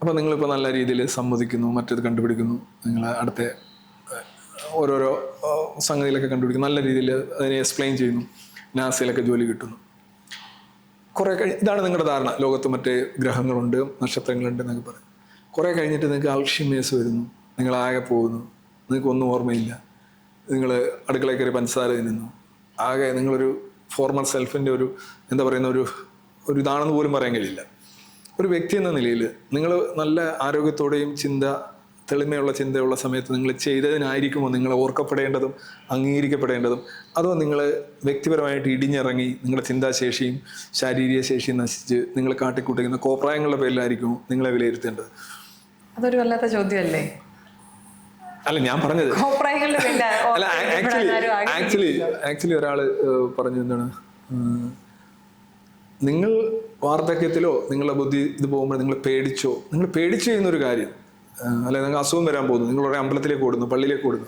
അപ്പോൾ നിങ്ങളിപ്പോൾ നല്ല രീതിയിൽ സമ്മതിക്കുന്നു, മറ്റേത് കണ്ടുപിടിക്കുന്നു, നിങ്ങൾ അടുത്ത ഓരോരോ സംഗതിയിലൊക്കെ കണ്ടുപിടിക്കുന്നു, നല്ല രീതിയിൽ അതിനെ എക്സ്പ്ലെയിൻ ചെയ്യുന്നു, നാസയിലൊക്കെ ജോലി കിട്ടുന്നു. കുറേ ഇതാണ് നിങ്ങളുടെ ധാരണ, ലോകത്ത് മറ്റേ ഗ്രഹങ്ങളുണ്ട്, നക്ഷത്രങ്ങളുണ്ട് എന്നൊക്കെ പറയും. കുറേ കഴിഞ്ഞിട്ട് നിങ്ങൾക്ക് അൾഷിമേഴ്സ് വരുന്നു, നിങ്ങളാകെ പോകുന്നു, നിങ്ങൾക്കൊന്നും ഓർമ്മയില്ല, നിങ്ങൾ അടുക്കളയിൽ കയറി പഞ്ചസാര തിന്നുന്നു, ആകെ നിങ്ങളൊരു ഫോർമൽ സെൽഫിൻ്റെ ഒരു എന്താ പറയുന്ന ഒരു ഇതാണെന്ന് പോലും പറയാൻ കഴിയില്ല. ഒരു വ്യക്തി എന്ന നിലയിൽ നിങ്ങൾ നല്ല ആരോഗ്യത്തോടെയും തെളിമയുള്ള ചിന്തയുള്ള സമയത്ത് നിങ്ങൾ ചെയ്തതിനായിരിക്കുമോ നിങ്ങൾ ഓർക്കപ്പെടേണ്ടതും അംഗീകരിക്കപ്പെടേണ്ടതും, അതോ നിങ്ങൾ വ്യക്തിപരമായിട്ട് ഇടിഞ്ഞിറങ്ങി നിങ്ങളുടെ ചിന്താശേഷിയും ശാരീരിക ശേഷിയും നശിച്ച് നിങ്ങൾ കാട്ടിക്കൂട്ടിക്കുന്ന കോപ്രായങ്ങളുടെ പേരിലായിരിക്കുമോ നിങ്ങളെ വിലയിരുത്തേണ്ടത്? അതൊരു വല്ലാത്ത ചോദ്യമല്ലേ? അല്ല, ഞാൻ പറഞ്ഞത് അല്ല, ആക്ച്വലി ഒരാൾ പറഞ്ഞു എന്താണ്, നിങ്ങൾ വാർദ്ധക്യത്തിലോ നിങ്ങളുടെ ബുദ്ധി ഇത് പോകുമ്പോൾ നിങ്ങൾ പേടിച്ചു ചെയ്യുന്നൊരു കാര്യം, അല്ലെങ്കിൽ നിങ്ങൾക്ക് അസുഖം വരാൻ പോകുന്നു, നിങ്ങളൊരു അമ്പലത്തിലേക്ക് ഓടുന്നു, പള്ളിയിലേക്ക് ഓടുന്നു.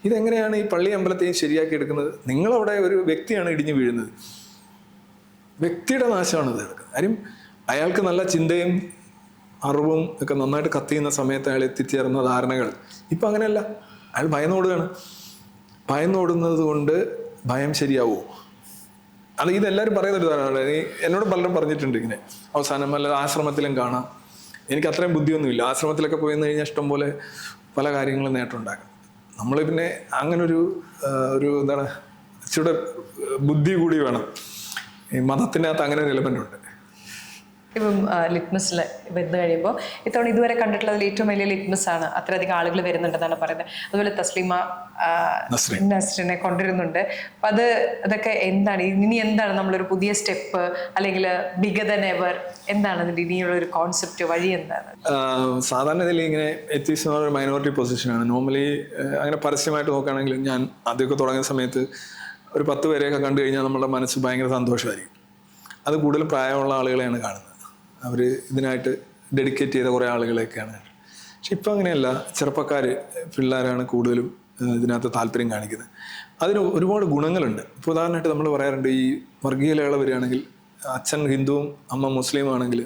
ഇതെങ്ങനെയാണ് ഈ പള്ളി അമ്പലത്തെയും ശരിയാക്കി എടുക്കുന്നത്? നിങ്ങളവിടെ ഒരു വ്യക്തിയാണ് ഇടിഞ്ഞു വീഴുന്നത്. വ്യക്തിയുടെ നാശമാണ് ഇത് എടുക്കുന്നത്. കാര്യം അയാൾക്ക് നല്ല ചിന്തയും അറിവും ഒക്കെ നന്നായിട്ട് കത്തിയുന്ന സമയത്ത് അയാൾ എത്തിച്ചേർന്ന ധാരണകൾ ഇപ്പം അങ്ങനെയല്ല. അയാൾ ഭയന്നോടുകയാണ്. ഭയന്നോടുന്നത് കൊണ്ട് ഭയം ശരിയാവുമോ? അത് ഇതെല്ലാവരും പറയുന്നൊരു ധാരണമാണ്. എന്നോട് പലരും പറഞ്ഞിട്ടുണ്ട് ഇങ്ങനെ, അവസാനം വല്ല ആശ്രമത്തിലും കാണാം. എനിക്ക് അത്രയും ബുദ്ധിയൊന്നുമില്ല. ആശ്രമത്തിലൊക്കെ പോയി കഴിഞ്ഞാൽ ഇഷ്ടംപോലെ പല കാര്യങ്ങളും നേട്ടമുണ്ടാക്കാം. നമ്മൾ പിന്നെ അങ്ങനൊരു എന്താണ് ഇച്ചിരി ബുദ്ധി കൂടി വേണം. ഈ മതത്തിനകത്ത് അങ്ങനെ ഒരു എലമെൻ്റ് ഉണ്ട്. ഇപ്പം ലിറ്റ്മസിൽ വന്നു കഴിയുമ്പോൾ ഇത്തവണ ഇതുവരെ കണ്ടിട്ടുള്ളതിൽ ഏറ്റവും വലിയ ലിറ്റ്മസ് ആണ്. അത്രയധികം ആളുകൾ വരുന്നുണ്ടെന്നാണ് പറയുന്നത്. അതുപോലെ തസ്ലീമ നസ്രിനെ കൊണ്ടുവരുന്നുണ്ട്. അപ്പം അതൊക്കെ എന്താണ് ഇനി എന്താണ് നമ്മളൊരു പുതിയ സ്റ്റെപ്പ്, അല്ലെങ്കിൽ ബിഗർ ദാൻ എവർ, എന്താണ് അതിൻ്റെ ഇനിയുള്ള ഒരു കോൺസെപ്റ്റ്, വഴി എന്താണ്? സാധാരണ ഇതിൽ ഇങ്ങനെ എത്തിക്സ് ഒരു മൈനോറിറ്റി പൊസിഷനാണ്. നോർമലി അങ്ങനെ പരസ്യമായിട്ട് നോക്കുകയാണെങ്കിൽ ഞാൻ ആദ്യമൊക്കെ തുടങ്ങിയ സമയത്ത് ഒരു 10 പേരെയൊക്കെ കണ്ടു കഴിഞ്ഞാൽ നമ്മുടെ മനസ്സ് ഭയങ്കര സന്തോഷമായിരിക്കും. അത് കൂടുതൽ പ്രായമുള്ള ആളുകളെയാണ് കാണുന്നത്. അവർ ഇതിനായിട്ട് ഡെഡിക്കേറ്റ് ചെയ്ത കുറേ ആളുകളെയൊക്കെയാണ്. പക്ഷെ ഇപ്പം അങ്ങനെയല്ല, പിള്ളേരാണ് കൂടുതലും ഇതിനകത്ത് താല്പര്യം കാണിക്കുന്നത്. അതിന് ഒരുപാട് ഗുണങ്ങളുണ്ട്. ഇപ്പോൾ ഉദാഹരണമായിട്ട് നമ്മൾ പറയാറുണ്ട്, ഈ വർഗീയ ലഹള വരികയാണെങ്കിൽ അച്ഛൻ ഹിന്ദുവും അമ്മ മുസ്ലിം ആണെങ്കിൽ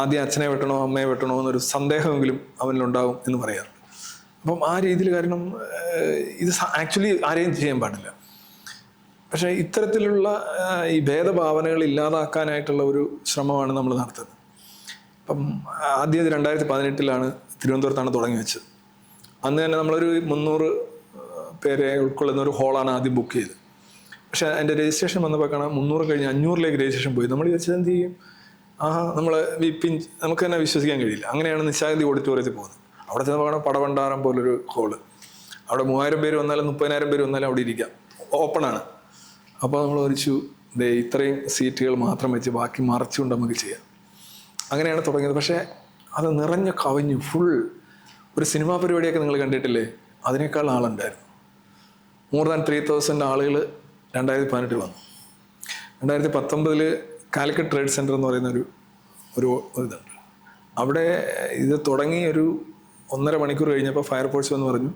ആദ്യം അച്ഛനെ വെട്ടണോ അമ്മയെ വെട്ടണോ എന്നൊരു സന്ദേഹമെങ്കിലും അവനിലുണ്ടാവും എന്ന് പറയാറുണ്ട്. അപ്പം ആ രീതിയിൽ, കാരണം ഇത് ആക്ച്വലി ആരെയും ചെയ്യാൻ പാടില്ല. പക്ഷേ ഇത്തരത്തിലുള്ള ഈ ഭേദഭാവനകൾ ഇല്ലാതാക്കാനായിട്ടുള്ള ഒരു ശ്രമമാണ് നമ്മൾ നടത്തുന്നത്. അപ്പം ആദ്യം 2018 തിരുവനന്തപുരത്താണ് തുടങ്ങി വെച്ചത്. അന്ന് തന്നെ നമ്മളൊരു 300 പേരെ ഉൾക്കൊള്ളുന്ന ഒരു ഹോളാണ് ആദ്യം ബുക്ക് ചെയ്തത്. പക്ഷേ അതിൻ്റെ രജിസ്ട്രേഷൻ വന്നപ്പോൾ കാണാം 300 കഴിഞ്ഞ് 500ലേക്ക് രജിസ്ട്രേഷൻ പോയി. നമ്മൾ വിചാരിച്ചത് എന്ത് ചെയ്യും, നമ്മൾ നമുക്ക് തന്നെ വിശ്വസിക്കാൻ കഴിയില്ല. അങ്ങനെയാണ് നിശാഗന്ധി ഓഡിറ്റോറിയത്തിൽ പോകുന്നത്. അവിടെ ചെന്നപ്പോൾ പടവണ്ടാരം പോലൊരു ഹോള്. അവിടെ 3000 പേര് വന്നാലും 30,000 പേര് വന്നാലും അവിടെ ഇരിക്കാം, ഓപ്പണാണ്. അപ്പോൾ നമ്മൾ വിളിച്ചു, ഇത്രയും സീറ്റുകൾ മാത്രം വെച്ച് ബാക്കി മറച്ചുകൊണ്ട് നമുക്ക് ചെയ്യാം. അങ്ങനെയാണ് തുടങ്ങിയത്. പക്ഷേ അത് നിറഞ്ഞു കവിഞ്ഞു ഫുൾ. ഒരു സിനിമാ പരിപാടിയൊക്കെ നിങ്ങൾ കണ്ടിട്ടില്ലേ, അതിനേക്കാൾ ആളുണ്ടായിരുന്നു. മോർ ദാൻ 3000 ആളുകൾ 2018 വന്നു. 2019 കാലിക്കറ്റ് ട്രേഡ് സെൻറ്റർ എന്ന് പറയുന്ന ഒരു ഇതുണ്ട്. അവിടെ ഇത് തുടങ്ങി ഒരു 1.5 മണിക്കൂർ കഴിഞ്ഞപ്പോൾ ഫയർഫോഴ്സ് എന്ന് പറഞ്ഞു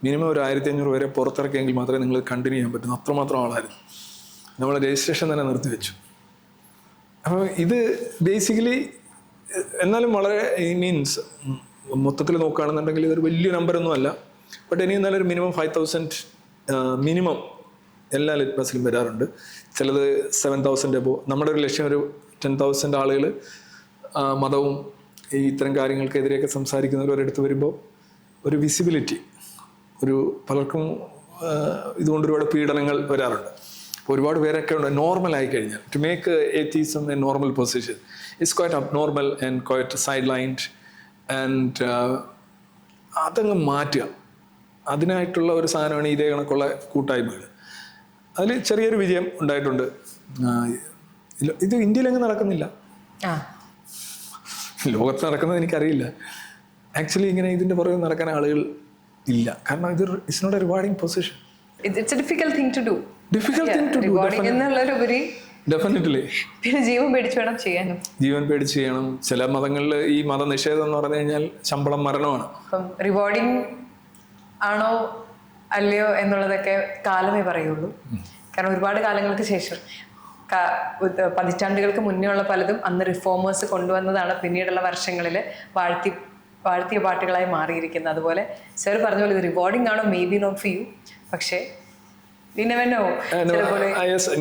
മിനിമം ഒരു 1500 വരെ പുറത്തിറക്കിയെങ്കിൽ മാത്രമേ നിങ്ങൾ കണ്ടിന്യൂ ചെയ്യാൻ പറ്റുന്നു. അത്രമാത്രം ആളായിരുന്നു. നമ്മൾ രജിസ്ട്രേഷൻ തന്നെ നിർത്തിവെച്ചു. അപ്പോൾ ഇത് ബേസിക്കലി എന്നാലും വളരെ മീൻസ് മൊത്തത്തിൽ നോക്കുകയാണെന്നുണ്ടെങ്കിൽ ഇതൊരു വലിയ നമ്പറൊന്നും അല്ല. ബട്ട് ഇനി എന്നാലും ഒരു മിനിമം 5,000 മിനിമം എല്ലാ ലിറ്റ്മസിലും വരാറുണ്ട്. ചിലത് 7,000 എബോ. നമ്മുടെ ഒരു ലക്ഷ്യം ഒരു 10,000 ആളുകൾ മതവും ഈ ഇത്തരം കാര്യങ്ങൾക്കെതിരെയൊക്കെ സംസാരിക്കുന്നവരടുത്ത് വരുമ്പോൾ ഒരു വിസിബിലിറ്റി, ഒരു പലർക്കും ഇതുകൊണ്ട് ഒരുപാട് പീഡനങ്ങൾ വരാറുണ്ട്. അപ്പോൾ ഒരുപാട് പേരൊക്കെ ഉണ്ട് നോർമലായി കഴിഞ്ഞാൽ. To make atheism a normal position it's quite abnormal and quite sidelined and അതങ്ങ് മാറ്റുക. അതിനായിട്ടുള്ള ഒരു സാധനമാണ് ഇതേ കണക്കുള്ള കൂട്ടായ്മകൾ. അതിൽ ചെറിയൊരു വിജയം ഉണ്ടായിട്ടുണ്ട്. ഇത് ഇന്ത്യയിലെങ്ങും നടക്കുന്നില്ല, ലോകത്ത് നടക്കുന്നത് എനിക്കറിയില്ല. ആക്ച്വലി ഇങ്ങനെ ഇതിൻ്റെ പുറകെ നടക്കാൻ ആളുകൾ ഇല്ല. കാരണം ഇത് it's not a rewarding position. It's a difficult thing to do. Rewarding എന്നുള്ളൊരുപരി ഡെഫിനറ്റ്ലി പിന്നെ ജീവൻ പേടിച്ച് വേണം ചെയ്യാനും. ജീവൻ പേടിച്ച് ചെയ്യണം. ചില മതങ്ങളിൽ ഈ മതനിഷേധം എന്ന് പറഞ്ഞു കഴിഞ്ഞാൽ ശമ്പളം മരണമാണ്. അപ്പം റിവാർഡിങ് ആണോ അല്ലയോ എന്നുള്ളതൊക്കെ കാലമേ പറയുള്ളൂ. കാരണം ഒരുപാട് കാലങ്ങൾക്ക് ശേഷം പതിറ്റാണ്ടുകൾക്ക് മുന്നേ ഉള്ള പലതും അന്ന് റിഫോമേഴ്സ് കൊണ്ടുവന്നതാണ് പിന്നീടുള്ള വർഷങ്ങളിൽ വാഴ്ത്തിയ പാട്ടുകളായി മാറിയിരിക്കുന്നത്. അതുപോലെ സർ പറഞ്ഞ പോലെ ഇത് റിവാർഡിങ് ആണോ may be not for you, പക്ഷേ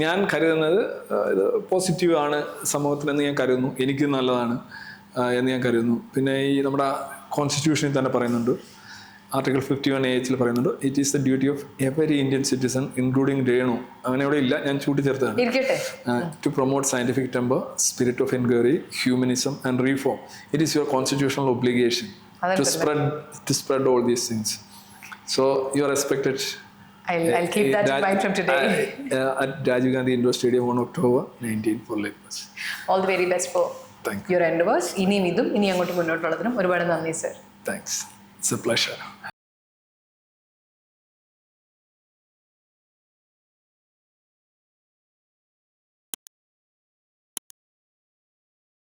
ഞാൻ കരുതുന്നത് ഇത് പോസിറ്റീവ് ആണ് സമൂഹത്തിലെന്ന് ഞാൻ കരുതുന്നു. എനിക്ക് നല്ലതാണ് എന്ന് ഞാൻ കരുതുന്നു. പിന്നെ ഈ നമ്മുടെ കോൺസ്റ്റിറ്റ്യൂഷനിൽ തന്നെ പറയുന്നുണ്ട്, ആർട്ടിക്കിൾ 51A പറയുന്നുണ്ട്, it is the duty of every Indian citizen including Renu. അങ്ങനെ ഇവിടെ ഇല്ല, ഞാൻ ചൂട്ടിച്ചേർത്താണ്. To promote scientific temper, spirit of enquiry, humanism and reform. It is your constitutional obligation to spread all these things. So you are respected. I'll keep that in mind from today. At Rajiv Gandhi Indoor Stadium on October 19 for Litmus. All the very best for your endeavors. ഇനിയും അങ്ങോട്ട് മുന്നോട്ടുള്ളതിനും ഒരുപാട് നന്ദി sir. Thanks. It's a pleasure.